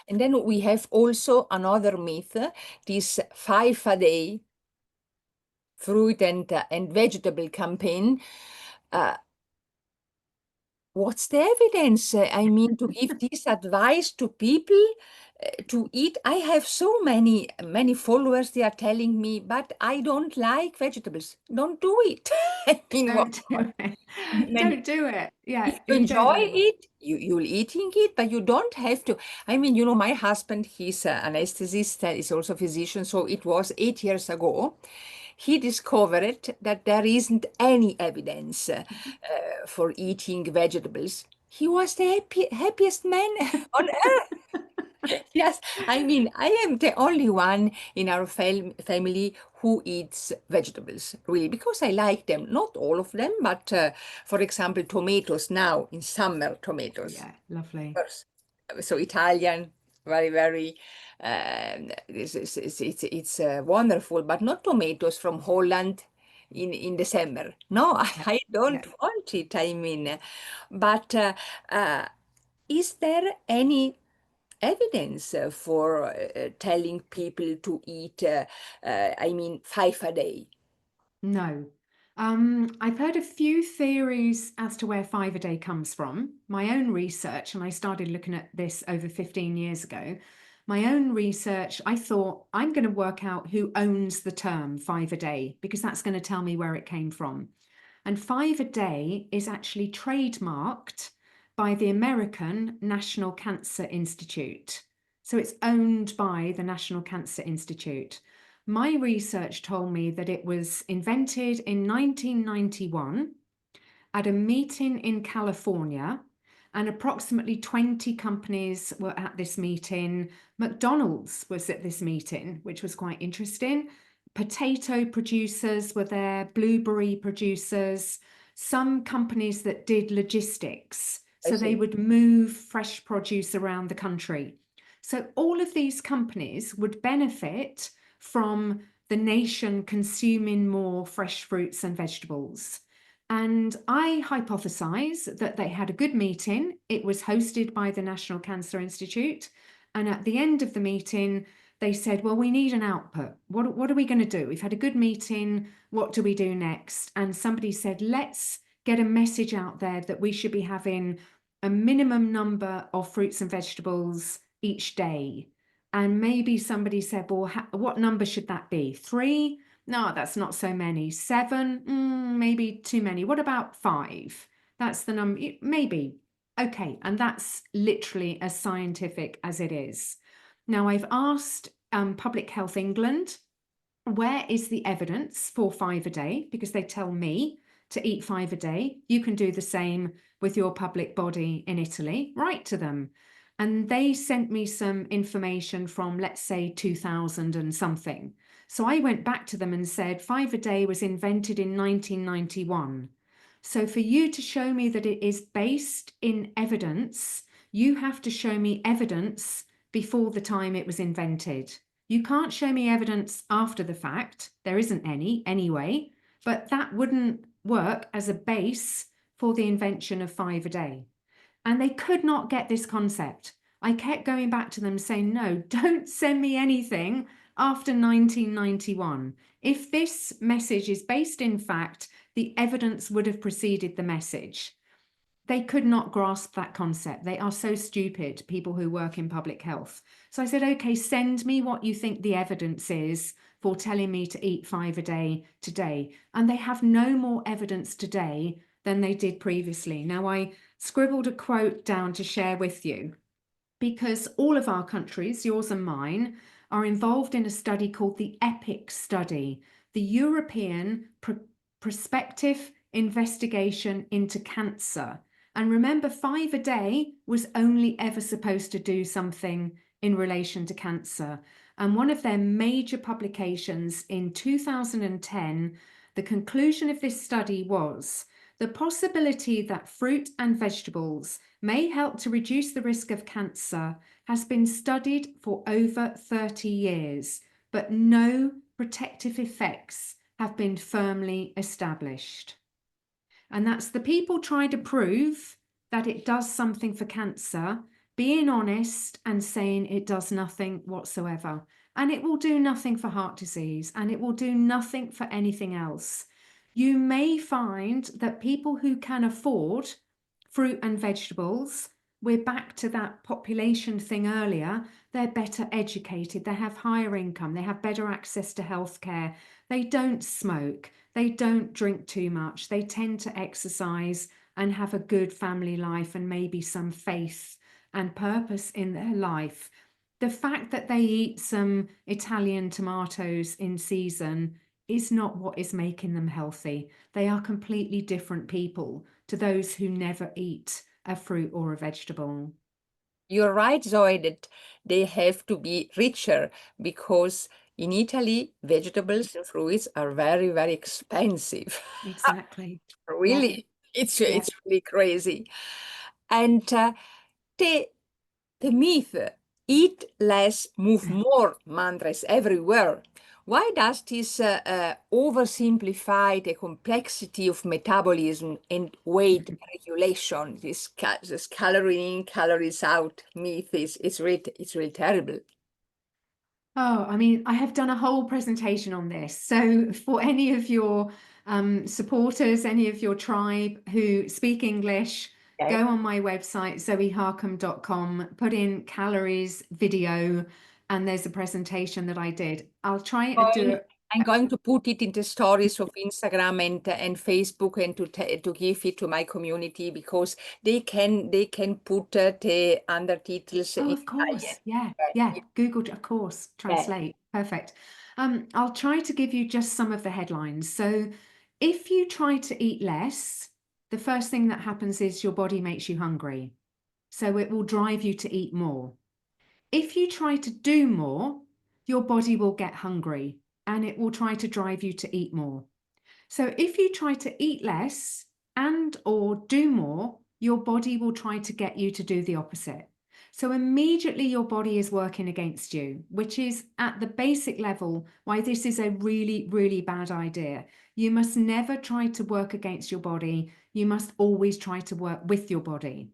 And then we have also another myth, this 5 a day fruit and vegetable campaign. What's the evidence? I mean, to give this advice to people to eat. I have so many followers. They are telling me, but I don't like vegetables. Don't do it. I mean, Don't do it. many, Don't do it. Yeah, if you you don't enjoy like. it, you'll eating it, but you don't have to. I mean, my husband, he's an anesthetist, he's also a physician. So it was 8 years ago. He discovered that there isn't any evidence for eating vegetables. He was the happiest man on earth. Yes, I mean, I am the only one in our family who eats vegetables, really, because I like them. Not all of them, but for example, tomatoes now in summer, tomatoes. Yeah, lovely. Course. So Italian, very, very, it's wonderful, but not tomatoes from Holland in December. No, I don't Yeah. want it. I mean, but uh, is there any evidence for telling people to eat, I mean, 5 a day? No. I've heard a few theories as to where 5 a day comes from. My own research, and I started looking at this over 15 years ago, my own research, I thought I'm going to work out who owns the term 5 a day, because that's going to tell me where it came from. And 5 a day is actually trademarked by the American National Cancer Institute. So it's owned by the National Cancer Institute. My research told me that it was invented in 1991 at a meeting in California, and approximately 20 companies were at this meeting. McDonald's was at this meeting, which was quite interesting. Potato producers were there, blueberry producers, some companies that did logistics. So they would move fresh produce around the country. So all of these companies would benefit from the nation consuming more fresh fruits and vegetables. And I hypothesize that they had a good meeting. It was hosted by the National Cancer Institute. And at the end of the meeting, they said, well, we need an output. What are we going to do? We've had a good meeting. What do we do next? And somebody said, let's get a message out there that we should be having a minimum number of fruits and vegetables each day. And maybe somebody said, well, what number should that be? 3? No, that's not so many. 7? Maybe too many. What about 5? That's the number. Maybe. Okay. And that's literally as scientific as it is. Now, I've asked Public Health England, where is the evidence for 5 a day? Because they tell me to eat 5 a day. You can do the same with your public body in Italy. Write to them. And they sent me some information from, let's say, 2000 and something. So I went back to them and said, 5 a day was invented in 1991. So for you to show me that it is based in evidence, you have to show me evidence before the time it was invented. You can't show me evidence after the fact. There isn't any anyway, but that wouldn't work as a base for the invention of 5 a day. And they could not get this concept. I kept going back to them saying, no, don't send me anything after 1991. If this message is based in fact, the evidence would have preceded the message. They could not grasp that concept. They are so stupid, people who work in public health. So I said, okay, send me what you think the evidence is for telling me to eat 5 a day today. And they have no more evidence today than they did previously. Now, I scribbled a quote down to share with you, because all of our countries, yours and mine, are involved in a study called the EPIC study, the European Prospective Investigation into Cancer. And remember, 5 a day was only ever supposed to do something in relation to cancer. And one of their major publications in 2010, the conclusion of this study was the possibility that fruit and vegetables may help to reduce the risk of cancer has been studied for over 30 years, but no protective effects have been firmly established. And that's the people trying to prove that it does something for cancer, being honest and saying it does nothing whatsoever. And it will do nothing for heart disease, and it will do nothing for anything else. You may find that people who can afford fruit and vegetables, we're back to that population thing earlier, they're better educated, they have higher income, they have better access to healthcare, they don't smoke, they don't drink too much, they tend to exercise and have a good family life and maybe some faith and purpose in their life. The fact that they eat some Italian tomatoes in season is not what is making them healthy. They are completely different people to those who never eat a fruit or a vegetable. You're right, Zoe, that they have to be richer, because in Italy, vegetables and fruits are very, very expensive. Exactly. Really, it's really crazy. And the myth, eat less, move more, mantras everywhere. Why does this oversimplify the complexity of metabolism and weight regulation? This calorie in, calories out myth is really terrible. Oh, I mean, I have done a whole presentation on this. So for any of your supporters, any of your tribe who speak English, Okay. Go on my website, zoeharcombe.com, put in calories video, and there's a presentation that I did. I'll try to do it. I'm going to put it in the stories of Instagram and Facebook, and to give it to my community, because they can put the undertitles Oh, in of course. Italian. Yeah. Google, of course, Yeah. translate. Perfect. I'll try to give you just some of the headlines. So if you try to eat less, the first thing that happens is your body makes you hungry. So it will drive you to eat more. If you try to do more, your body will get hungry and it will try to drive you to eat more. So if you try to eat less and or do more, your body will try to get you to do the opposite. So immediately your body is working against you, which is at the basic level why this is a really, really bad idea. You must never try to work against your body. You must always try to work with your body.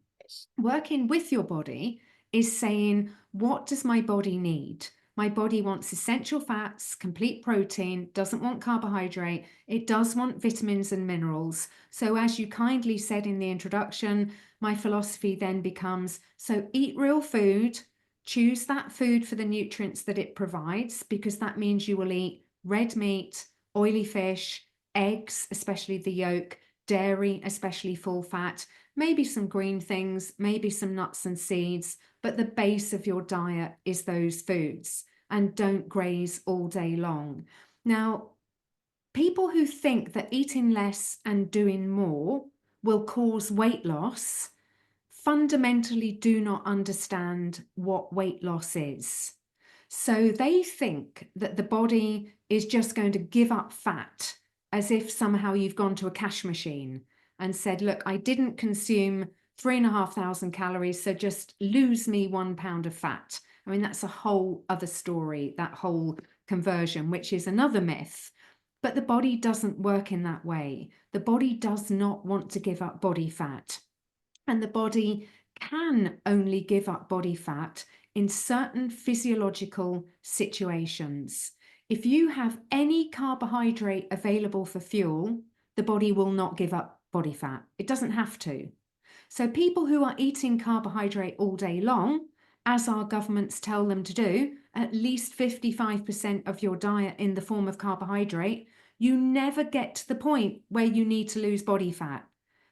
Working with your body is saying, what does my body need? My body wants essential fats, complete protein, doesn't want carbohydrate. It does want vitamins and minerals. So as you kindly said in the introduction, my philosophy then becomes, so eat real food, choose that food for the nutrients that it provides, because that means you will eat red meat, oily fish, eggs, especially the yolk, dairy, especially full fat, maybe some green things, maybe some nuts and seeds, but the base of your diet is those foods, and don't graze all day long. Now, people who think that eating less and doing more will cause weight loss fundamentally do not understand what weight loss is. So they think that the body is just going to give up fat, as if somehow you've gone to a cash machine and said, look, I didn't consume 3,500 calories, so just lose me 1 pound of fat. I mean, that's a whole other story, that whole conversion, which is another myth. But the body doesn't work in that way. The body does not want to give up body fat. And the body can only give up body fat in certain physiological situations. If you have any carbohydrate available for fuel, the body will not give up body fat. It doesn't have to. So people who are eating carbohydrate all day long, as our governments tell them to do, at least 55% of your diet in the form of carbohydrate, you never get to the point where you need to lose body fat,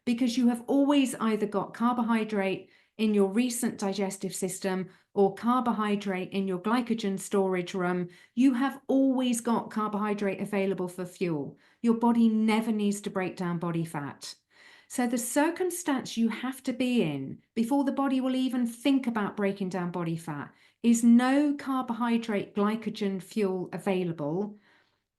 because you have always either got carbohydrate in your recent digestive system or carbohydrate in your glycogen storage room. You have always got carbohydrate available for fuel. Your body never needs to break down body fat. So the circumstance you have to be in before the body will even think about breaking down body fat is no carbohydrate glycogen fuel available,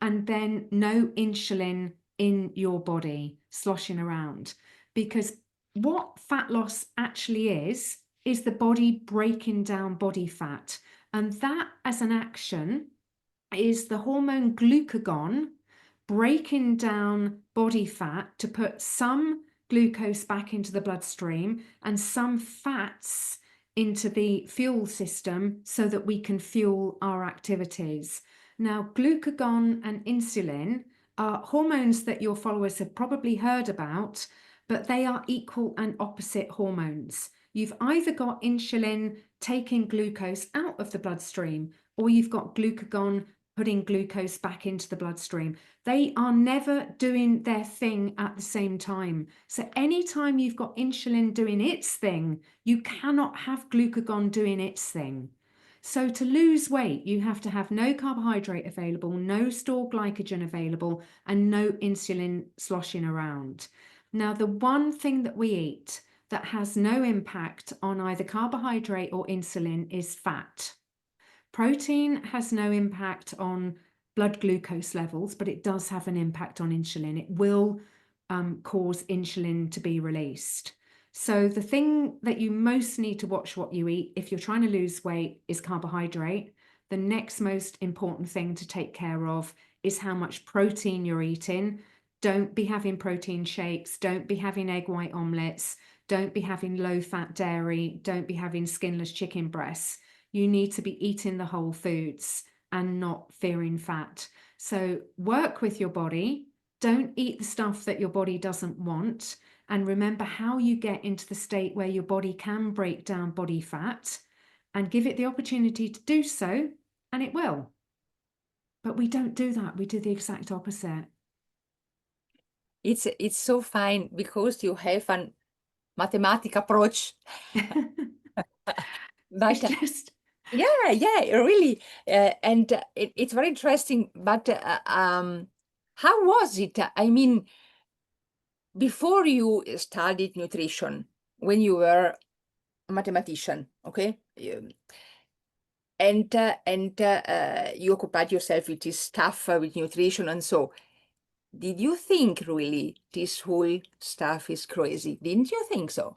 and then no insulin in your body sloshing around. Because what fat loss actually is the body breaking down body fat. And that as an action is the hormone glucagon breaking down body fat to put some glucose back into the bloodstream and some fats into the fuel system so that we can fuel our activities. Now, glucagon and insulin are hormones that your followers have probably heard about, but they are equal and opposite hormones. You've either got insulin taking glucose out of the bloodstream, or you've got glucagon putting glucose back into the bloodstream. They are never doing their thing at the same time. So anytime you've got insulin doing its thing, you cannot have glucagon doing its thing. So to lose weight, you have to have no carbohydrate available, no stored glycogen available, and no insulin sloshing around. Now, the one thing that we eat that has no impact on either carbohydrate or insulin is fat. Protein has no impact on blood glucose levels, but it does have an impact on insulin. It will cause insulin to be released. So the thing that you most need to watch what you eat if you're trying to lose weight is carbohydrate. The next most important thing to take care of is how much protein you're eating. Don't be having protein shakes. Don't be having egg white omelets. Don't be having low-fat dairy. Don't be having skinless chicken breasts. You need to be eating the whole foods and not fearing fat. So work with your body. Don't eat the stuff that your body doesn't want. and remember how you get into the state where your body can break down body fat, and give it the opportunity to do so, and it will. But we don't do that. We do the exact opposite. It's so fine because you have an mathematic approach. It's But just, yeah, really. And it's very interesting. But how was it? I mean, before you studied nutrition, when you were a mathematician, okay? And you occupied yourself with this stuff, with nutrition and so. Did you think really this whole stuff is crazy? Didn't you think so?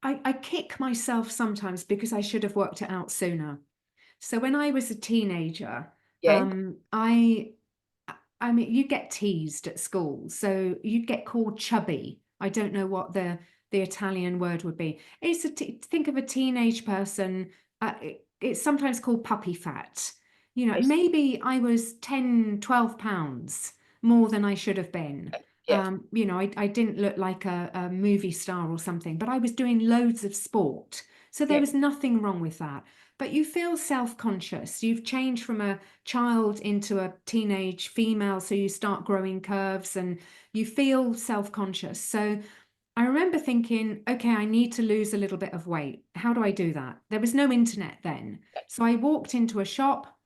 I kick myself sometimes because I should have worked it out sooner. So when I was a teenager, Yeah, I mean, you get teased at school, so you'd get called chubby. I don't know what the Italian word would be. It's think of a teenage person. It's sometimes called puppy fat. You know, I see. maybe I was 10, 12 pounds more than I should have been. Yes, You know, I didn't look like a movie star or something, but I was doing loads of sport. So there yeah, was nothing wrong with that. But you feel self-conscious. You've changed from a child into a teenage female, so you start growing curves and you feel self-conscious. So I remember thinking, okay, I need to lose a little bit of weight. How do I do that? There was no internet then. So I walked into a shop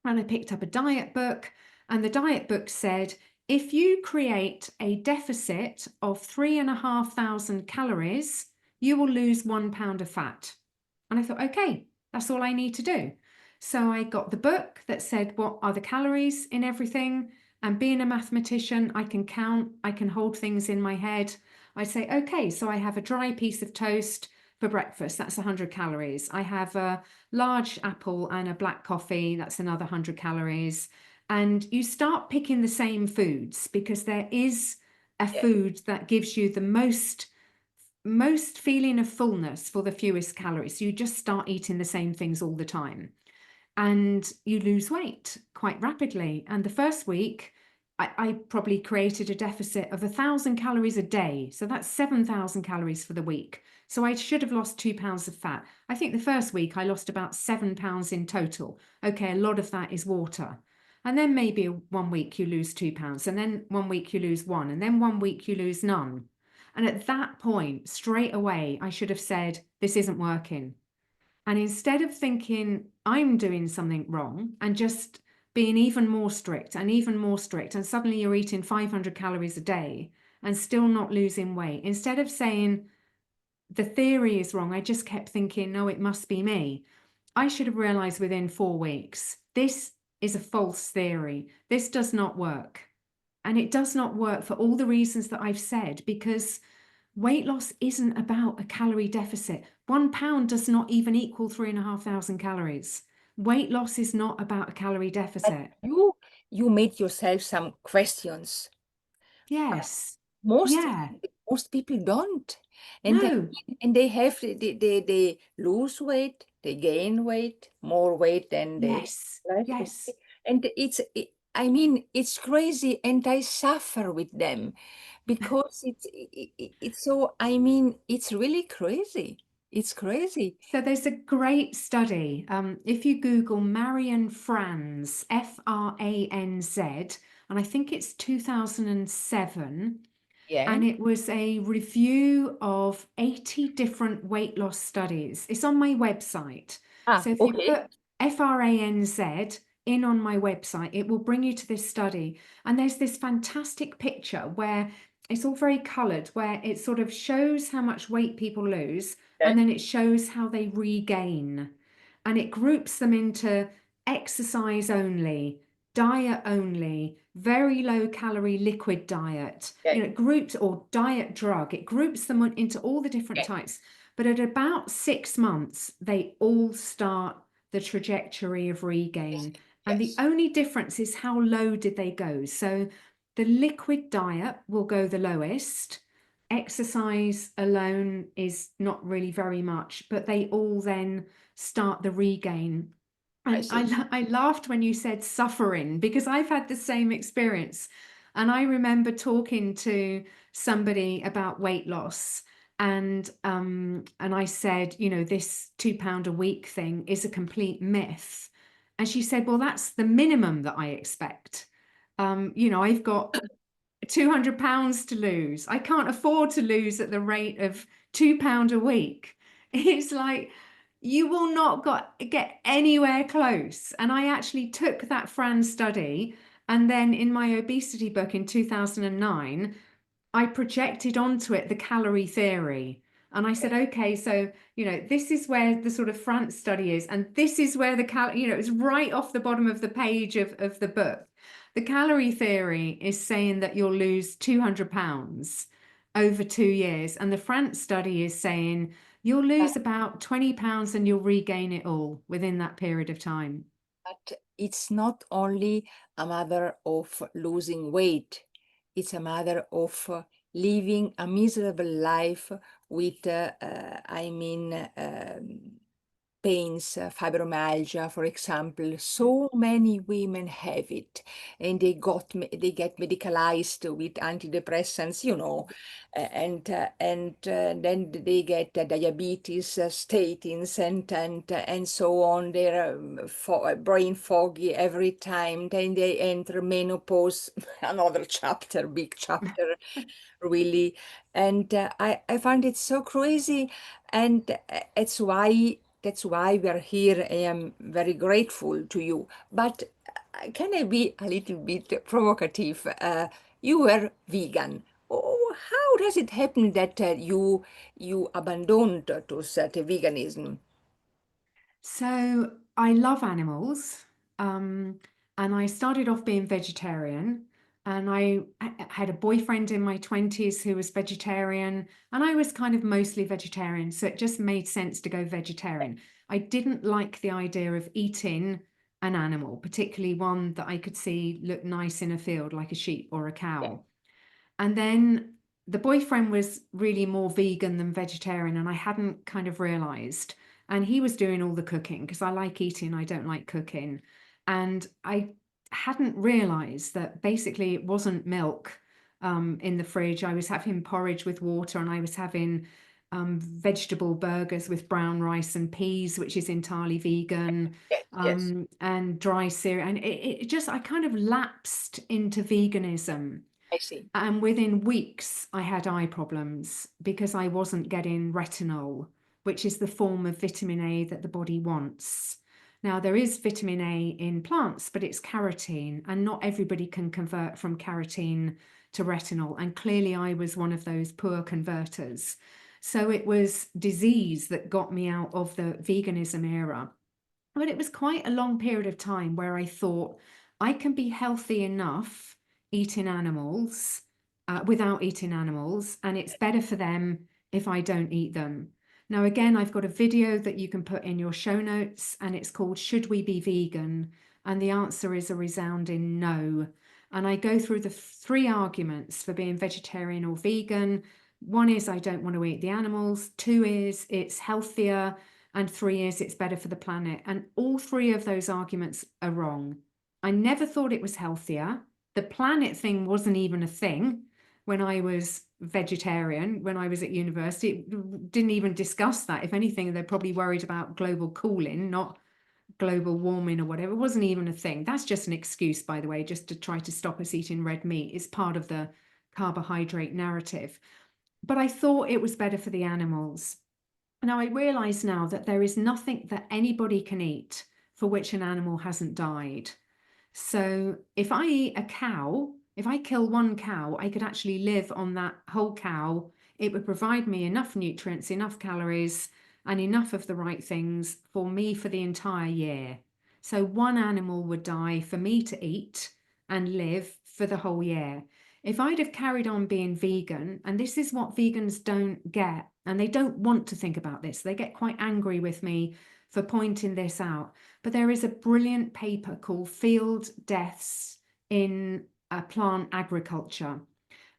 and I picked up a diet book, and the diet book said, if you create a deficit of 3,500 calories, you will lose 1 pound of fat. And I thought, okay, that's all I need to do. So I got the book that said, what are the calories in everything? And being a mathematician, I can count, I can hold things in my head. I say, okay, so I have a dry piece of toast for breakfast, that's 100 calories. I have a large apple and a black coffee, that's another 100 calories. And you start picking the same foods because there is a yeah, food that gives you the most feeling of fullness for the fewest calories. So you just start eating the same things all the time. And you lose weight quite rapidly. And the first week, I probably created a deficit of 1,000 calories a day. So that's 7,000 calories for the week. So I should have lost 2 pounds of fat. I think the first week I lost about 7 pounds in total. Okay, a lot of that is water. And then maybe 1 week you lose 2 pounds, and then 1 week you lose one, and then 1 week you lose none. And at that point, straight away, I should have said, this isn't working. And instead of thinking I'm doing something wrong and just being even more strict and even more strict, and suddenly you're eating 500 calories a day and still not losing weight, instead of saying the theory is wrong, I just kept thinking, no, it must be me. I should have realized within 4 weeks, this is a false theory. This does not work. And it does not work for all the reasons that I've said, because weight loss isn't about a calorie deficit. 1 pound does not even equal 3,500 calories. Weight loss is not about a calorie but deficit. you made yourself some questions. Yes. Most Yeah. most people don't, and No. they have they lose weight, they gain weight, more weight than they Yes. like to Yes. be. And I mean, it's crazy, and I suffer with them because it's so. I mean, it's really crazy. It's crazy. So there's a great study. If you Google Marian Franz, Franz, and I think it's 2007, Yeah. and it was a review of 80 different weight loss studies. It's on my website. Ah, So if you okay. put Franz in on my website, it will bring you to this study. And there's this fantastic picture where it's all very colored, where it sort of shows how much weight people lose, and Okay. then it shows how they regain. And it groups them into exercise only, diet only, very low calorie liquid diet, Okay. it groups, or diet drug, it groups them into all the different Okay. types. But at about 6 months, they all start the trajectory of regain. And the Yes. only difference is how low did they go. So the liquid diet will go the lowest. Exercise alone is not really very much, but they all then start the regain. I And see. I laughed when you said suffering, because I've had the same experience. And I remember talking to somebody about weight loss, and I said, you know, this £2 a week thing is a complete myth. And she said, well, that's the minimum that I expect. You know, I've got £200 to lose. I can't afford to lose at the rate of £2 a week. It's like you will not get anywhere close. And I actually took that Fran study, and then in my obesity book in 2009, I projected onto it the calorie theory. And I said, okay, so, you know, this is where the sort of France study is, and this is where the you know, it's right off the bottom of the page of the book. The calorie theory is saying that you'll lose 200 pounds over 2 years. And the France study is saying you'll lose about 20 pounds and you'll regain it all within that period of time. But it's not only a matter of losing weight, it's a matter of living a miserable life with, pains, fibromyalgia, for example. So many women have it, and they get medicalized with antidepressants, you know, and then they get diabetes, statins, and so on. They're brain foggy every time. Then they enter menopause, another chapter, big chapter, really. And I find it so crazy, and that's why we are here. I am very grateful to you. But can I be a little bit provocative? You were vegan. Oh, how does it happen that you abandoned to set veganism? So I love animals, and I started off being vegetarian. And I had a boyfriend in my 20s who was vegetarian, and I was kind of mostly vegetarian. So it just made sense to go vegetarian. I didn't like the idea of eating an animal, particularly one that I could see look nice in a field, like a sheep or a cow. And then the boyfriend was really more vegan than vegetarian, and I hadn't kind of realized. And he was doing all the cooking because I like eating, I don't like cooking. And I hadn't realized that basically it wasn't milk in the fridge. I was having porridge with water, and I was having vegetable burgers with brown rice and peas, which is entirely vegan, Yes, and dry cereal. And it just, I kind of lapsed into veganism. I see. And within weeks, I had eye problems because I wasn't getting retinol, which is the form of vitamin A that the body wants. Now, there is vitamin A in plants, but it's carotene, and not everybody can convert from carotene to retinol. And clearly, I was one of those poor converters. So it was disease that got me out of the veganism era. But it was quite a long period of time where I thought I can be healthy enough eating animals without eating animals, and it's better for them if I don't eat them. Now, again, I've got a video that you can put in your show notes, and it's called Should We Be Vegan? And the answer is a resounding no. And I go through the 3 arguments for being vegetarian or vegan. 1 is I don't want to eat the animals. 2 is it's healthier. And 3 is it's better for the planet. And all 3 of those arguments are wrong. I never thought it was healthier. The planet thing wasn't even a thing when I was vegetarian, when I was at university. It didn't even discuss that. If anything, they're probably worried about global cooling, not global warming or whatever. It wasn't even a thing. That's just an excuse, by the way, just to try to stop us eating red meat. It's part of the carbohydrate narrative. But I thought it was better for the animals. Now, I realise now that there is nothing that anybody can eat for which an animal hasn't died. So if I eat a cow, if I kill 1 cow, I could actually live on that whole cow. It would provide me enough nutrients, enough calories, and enough of the right things for me for the entire year. So 1 animal would die for me to eat and live for the whole year. If I'd have carried on being vegan, and this is what vegans don't get, and they don't want to think about this, they get quite angry with me for pointing this out. But there is a brilliant paper called Field Deaths in Plant Agriculture.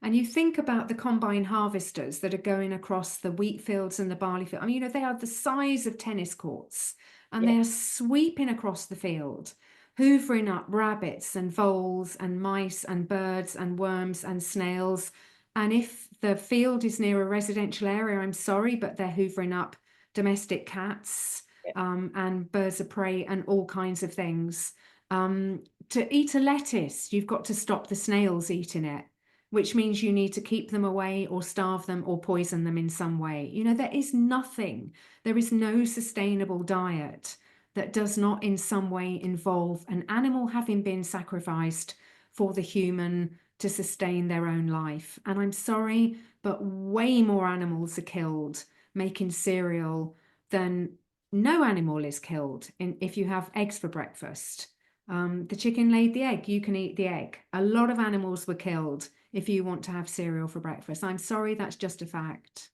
And you think about the combine harvesters that are going across the wheat fields and the barley field. I mean, you know, they are the size of tennis courts, and they are sweeping across the field. hoovering up rabbits and voles and mice and birds and worms and snails. And if the field is near a residential area, I'm sorry, but they're hoovering up domestic cats and birds of prey and all kinds of things. To eat a lettuce, you've got to stop the snails eating it, which means you need to keep them away or starve them or poison them in some way. You know, there is no sustainable diet that does not in some way involve an animal having been sacrificed for the human to sustain their own life. And I'm sorry, but way more animals are killed making cereal than no animal is killed if you have eggs for breakfast. The chicken laid the egg, you can eat the egg. A lot of animals were killed if you want to have cereal for breakfast. I'm sorry, that's just a fact.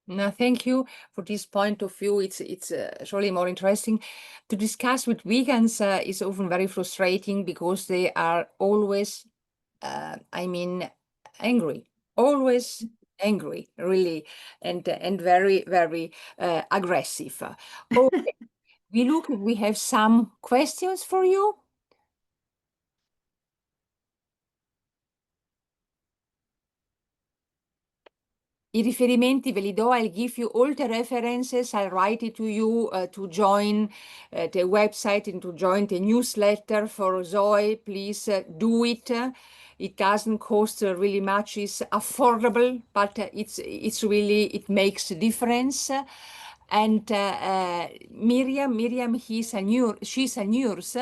No, thank you for this point of view. It's surely more interesting to discuss with vegans. Is often very frustrating because they are always, angry, always angry, really, and very, very aggressive. Okay, we have some questions for you. I riferimenti ve li do, I'll give you all the references, I'll write it to you to join the website and to join the newsletter for Zoë. Please do it. It doesn't cost really much, it's affordable, but it's really, it makes a difference. And Miriam, she's a nurse,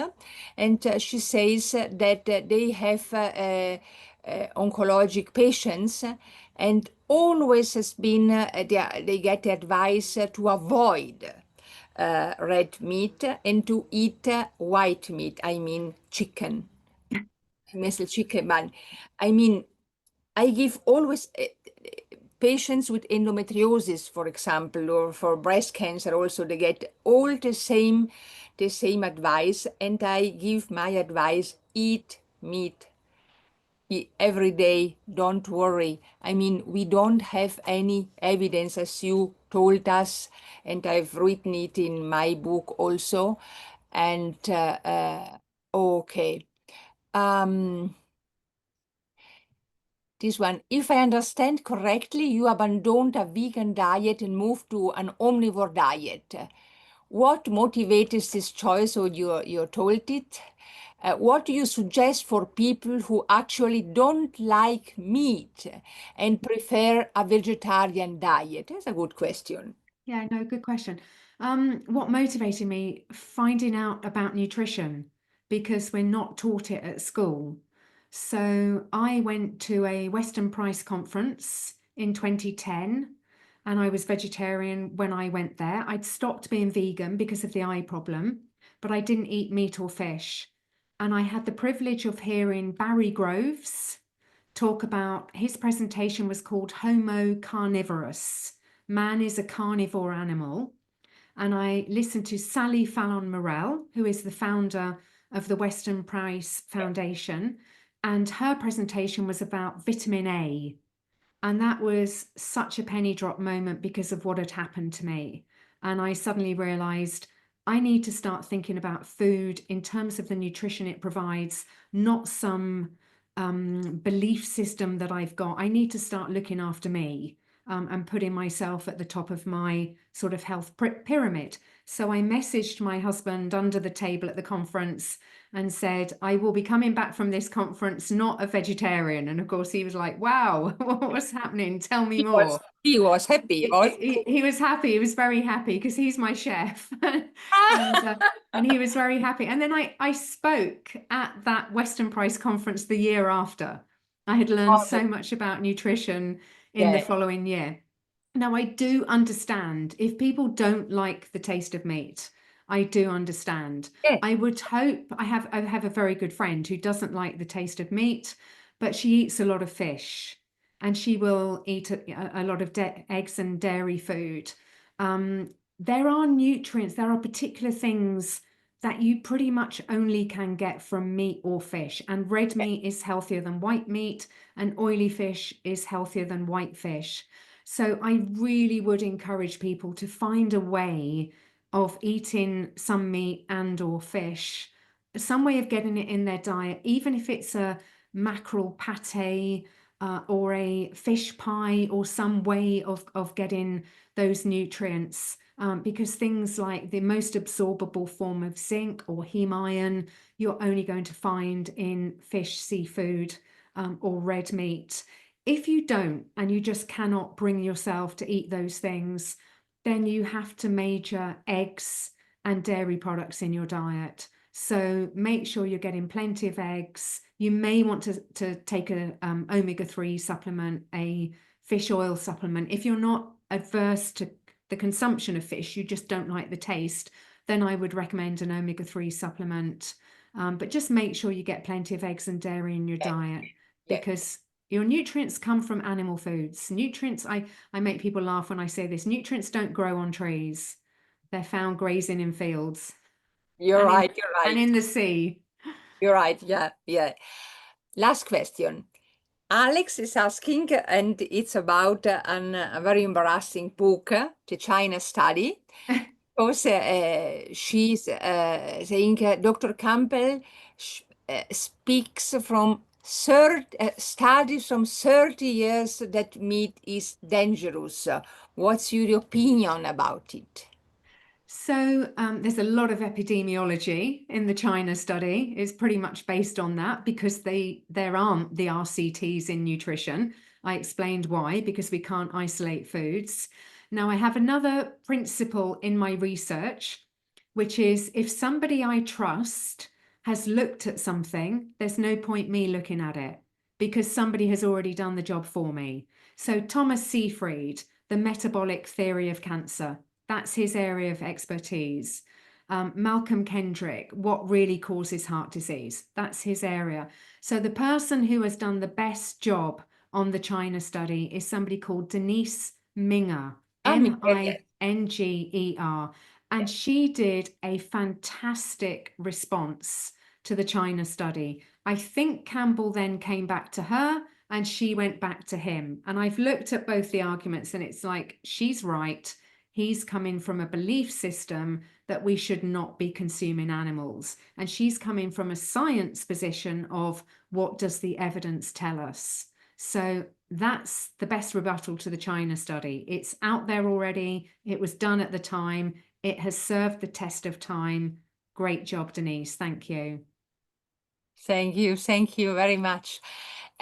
and she says that they have oncologic patients, and always has been they get advice to avoid red meat and to eat white meat. I mean chicken. I miss the chicken, but I mean I give always patients with endometriosis, for example, or for breast cancer also, they get all the same advice, and I give my advice: eat meat every day, don't worry. I mean, we don't have any evidence, as you told us, and I've written it in my book also. And okay. This one, if I understand correctly, you abandoned a vegan diet and moved to an omnivore diet. What motivated this choice, or you told it? What do you suggest for people who actually don't like meat and prefer a vegetarian diet? That's a good question. Yeah, no, good question. What motivated me? Finding out about nutrition, because we're not taught it at school. So I went to a Weston Price conference in 2010, and I was vegetarian when I went there. I'd stopped being vegan because of the eye problem, but I didn't eat meat or fish. And I had the privilege of hearing Barry Groves talk about, his presentation was called Homo Carnivorous. Man is a carnivore animal. And I listened to Sally Fallon Morell, who is the founder of the Weston Price Foundation. And her presentation was about vitamin A. And that was such a penny drop moment because of what had happened to me. And I suddenly realized I need to start thinking about food in terms of the nutrition it provides, not some belief system that I've got. I need to start looking after me and putting myself at the top of my sort of health pyramid. So I messaged my husband under the table at the conference and said, I will be coming back from this conference not a vegetarian. And of course he was like, wow, what's happening? Tell me more. He was happy. He was happy. He was very happy because he's my chef. And he was very happy. And then I spoke at that Weston Price conference the year after. I had learned so much about nutrition in the following year. Now, I do understand if people don't like the taste of meat. I do understand. I would hope, I have a very good friend who doesn't like the taste of meat, but she eats a lot of fish and she will eat a lot of eggs and dairy food. There are nutrients, there are particular things that you pretty much only can get from meat or fish. And red meat is healthier than white meat, and oily fish is healthier than white fish. So I really would encourage people to find a way of eating some meat and or fish some way of getting it in their diet, even if it's a mackerel pate or a fish pie, or some way of getting those nutrients, because things like the most absorbable form of zinc or heme iron, you're only going to find in fish, seafood, or red meat. If you don't, and you just cannot bring yourself to eat those things, then you have to major eggs and dairy products in your diet. So make sure you're getting plenty of eggs. You may want to take a omega-3 supplement, a fish oil supplement. If you're not adverse to the consumption of fish, you just don't like the taste, then I would recommend an omega-3 supplement. But just make sure you get plenty of eggs and dairy in your diet, because your nutrients come from animal foods. Nutrients, I make people laugh when I say this, nutrients don't grow on trees. They're found grazing in fields. You're right, you're right. And in the sea. You're right, yeah. Last question. Alex is asking, and it's about a very embarrassing book, the China study, because she's saying Dr. Campbell speaks from studies from 30 years that meat is dangerous. What's your opinion about it? So there's a lot of epidemiology in the China study. It's pretty much based on that, because there aren't the RCTs in nutrition. I explained why, because we can't isolate foods. Now, I have another principle in my research, which is if somebody I trust has looked at something, there's no point me looking at it, because somebody has already done the job for me. So Thomas Seyfried, the metabolic theory of cancer, that's his area of expertise. Malcolm Kendrick, what really causes heart disease? That's his area. So the person who has done the best job on the China study is somebody called Denise Minger, Minger. And she did a fantastic response to the China study. I think Campbell then came back to her and she went back to him. And I've looked at both the arguments, and it's like, she's right. He's coming from a belief system that we should not be consuming animals. And she's coming from a science position of what does the evidence tell us? So that's the best rebuttal to the China study. It's out there already. It was done at the time. It has served the test of time. Great job, Denise. Thank you. Thank you very much.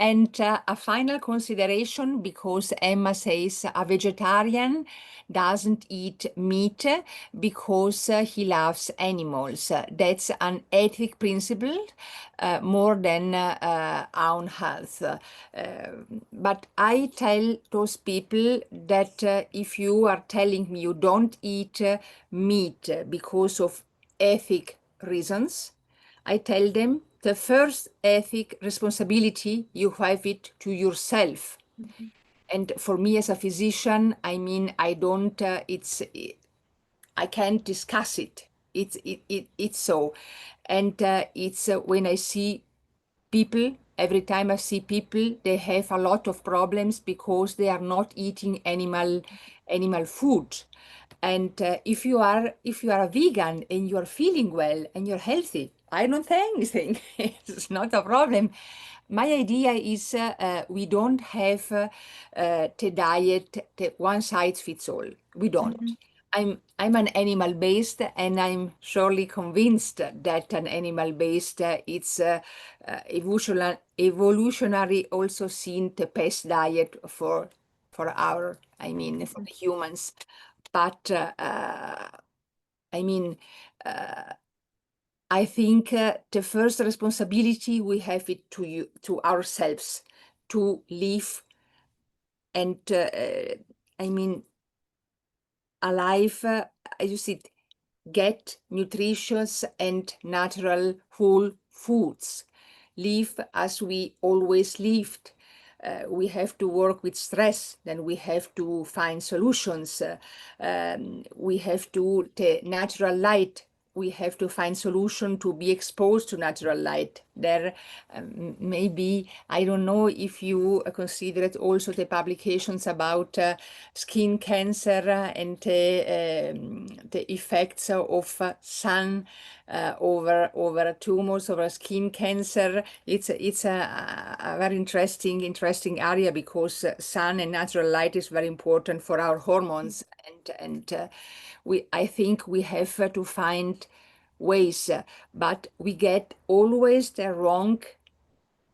And a final consideration, because Emma says a vegetarian doesn't eat meat because he loves animals. That's an ethic principle more than own health. But I tell those people that if you are telling me you don't eat meat because of ethic reasons, I tell them the first ethic responsibility, you have it to yourself. Mm-hmm. And for me as a physician, I mean, I don't, I can't discuss it. It's so. And it's when I see people, every time I see people, they have a lot of problems because they are not eating animal food. And if you are a vegan and you are feeling well and you're healthy, I don't say anything. It's not a problem. My idea is we don't have the diet, the one size fits all. We don't. Mm-hmm. I'm an animal based, and I'm surely convinced that an animal based it's evolutionary also seen the best diet for our, I mean, for the humans. But I mean, I think the first responsibility we have it to ourselves, to live and I mean, alive, as you said, get nutritious and natural whole foods. Live as we always lived. We have to work with stress, then we have to find solutions. We have to, the natural light, we have to find solution to be exposed to natural light. there maybe, I don't know if you considered also the publications about skin cancer and the effects of sun over tumors, over skin cancer. It's a very interesting area, because sun and natural light is very important for our hormones, and I think we have to find ways, but we get always the wrong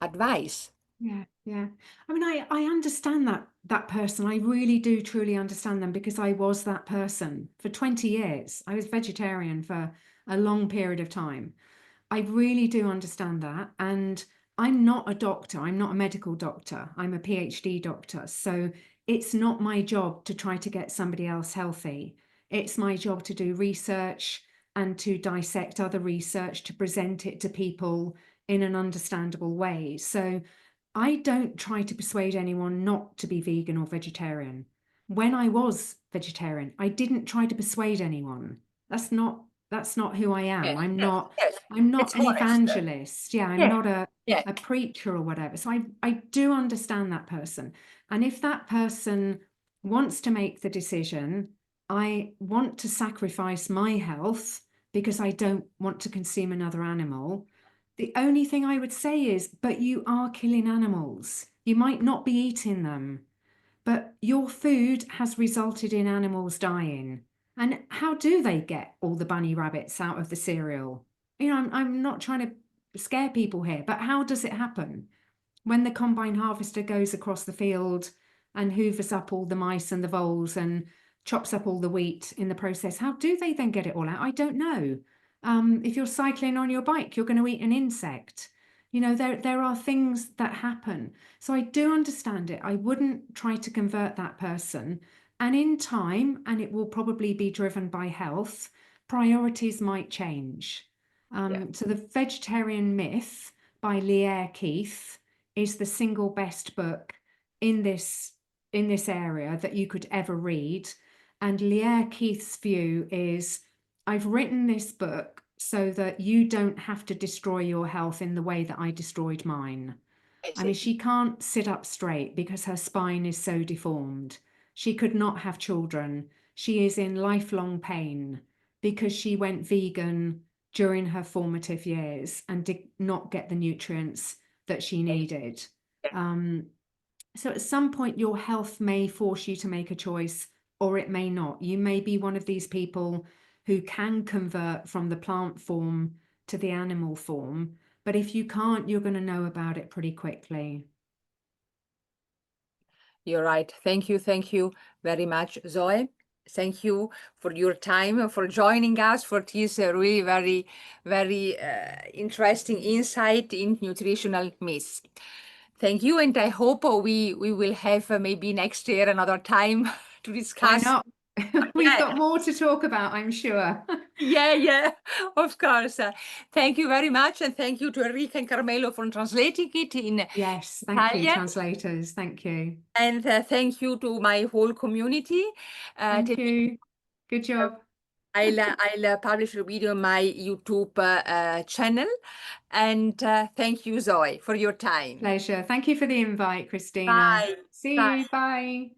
advice. Yeah, yeah. I mean, I understand that person. I really do truly understand them, because I was that person for 20 years. I was vegetarian for a long period of time. I really do understand that. And I'm not a doctor. I'm not a medical doctor. I'm a PhD doctor. So it's not my job to try to get somebody else healthy. It's my job to do research and to dissect other research, to present it to people in an understandable way. So I don't try to persuade anyone not to be vegan or vegetarian. When I was vegetarian, I didn't try to persuade anyone. That's not who I am. Yes, I'm yes, not yes. I'm not It's an honest. evangelist. Yeah, I'm Yeah, not a yeah, preacher or whatever. So I do understand that person. And if that person wants to make the decision, I want to sacrifice my health because I don't want to consume another animal. The only thing I would say is, but you are killing animals. You might not be eating them, but your food has resulted in animals dying. And how do they get all the bunny rabbits out of the cereal? You know, I'm not trying to scare people here, but how does it happen? When the combine harvester goes across the field and hoovers up all the mice and the voles and chops up all the wheat in the process, how do they then get it all out? I don't know. If you're cycling on your bike, you're going to eat an insect. You know, there are things that happen. So I do understand it. I wouldn't try to convert that person. And in time, and it will probably be driven by health, priorities might change. yeah. So The Vegetarian Myth by Leah Keith is the single best book in this area that you could ever read. And Leah Keith's view is, I've written this book so that you don't have to destroy your health in the way that I destroyed mine. I mean, she can't sit up straight because her spine is so deformed. She could not have children. She is in lifelong pain because she went vegan during her formative years and did not get the nutrients that she needed. So at some point, your health may force you to make a choice, or it may not. You may be one of these people who can convert from the plant form to the animal form. But if you can't, you're going to know about it pretty quickly. You're right. Thank you very much, Zoe. Thank you for your time, for joining us for this really very interesting insight in nutritional myths. Thank you, and I hope we will have maybe next year another time to Why discuss. not? We've Yeah. got more to talk about, I'm sure. Yeah, of course. Thank you very much, and thank you to Enrique and Carmelo for translating it in Yes, thank you, Italian. translators. Thank you. And thank you to my whole community. Thank you. Good job. I'll publish a video on my YouTube channel. And thank you, Zoe, for your time. Pleasure. Thank you for the invite, Christina. Bye. See Bye. you. Bye.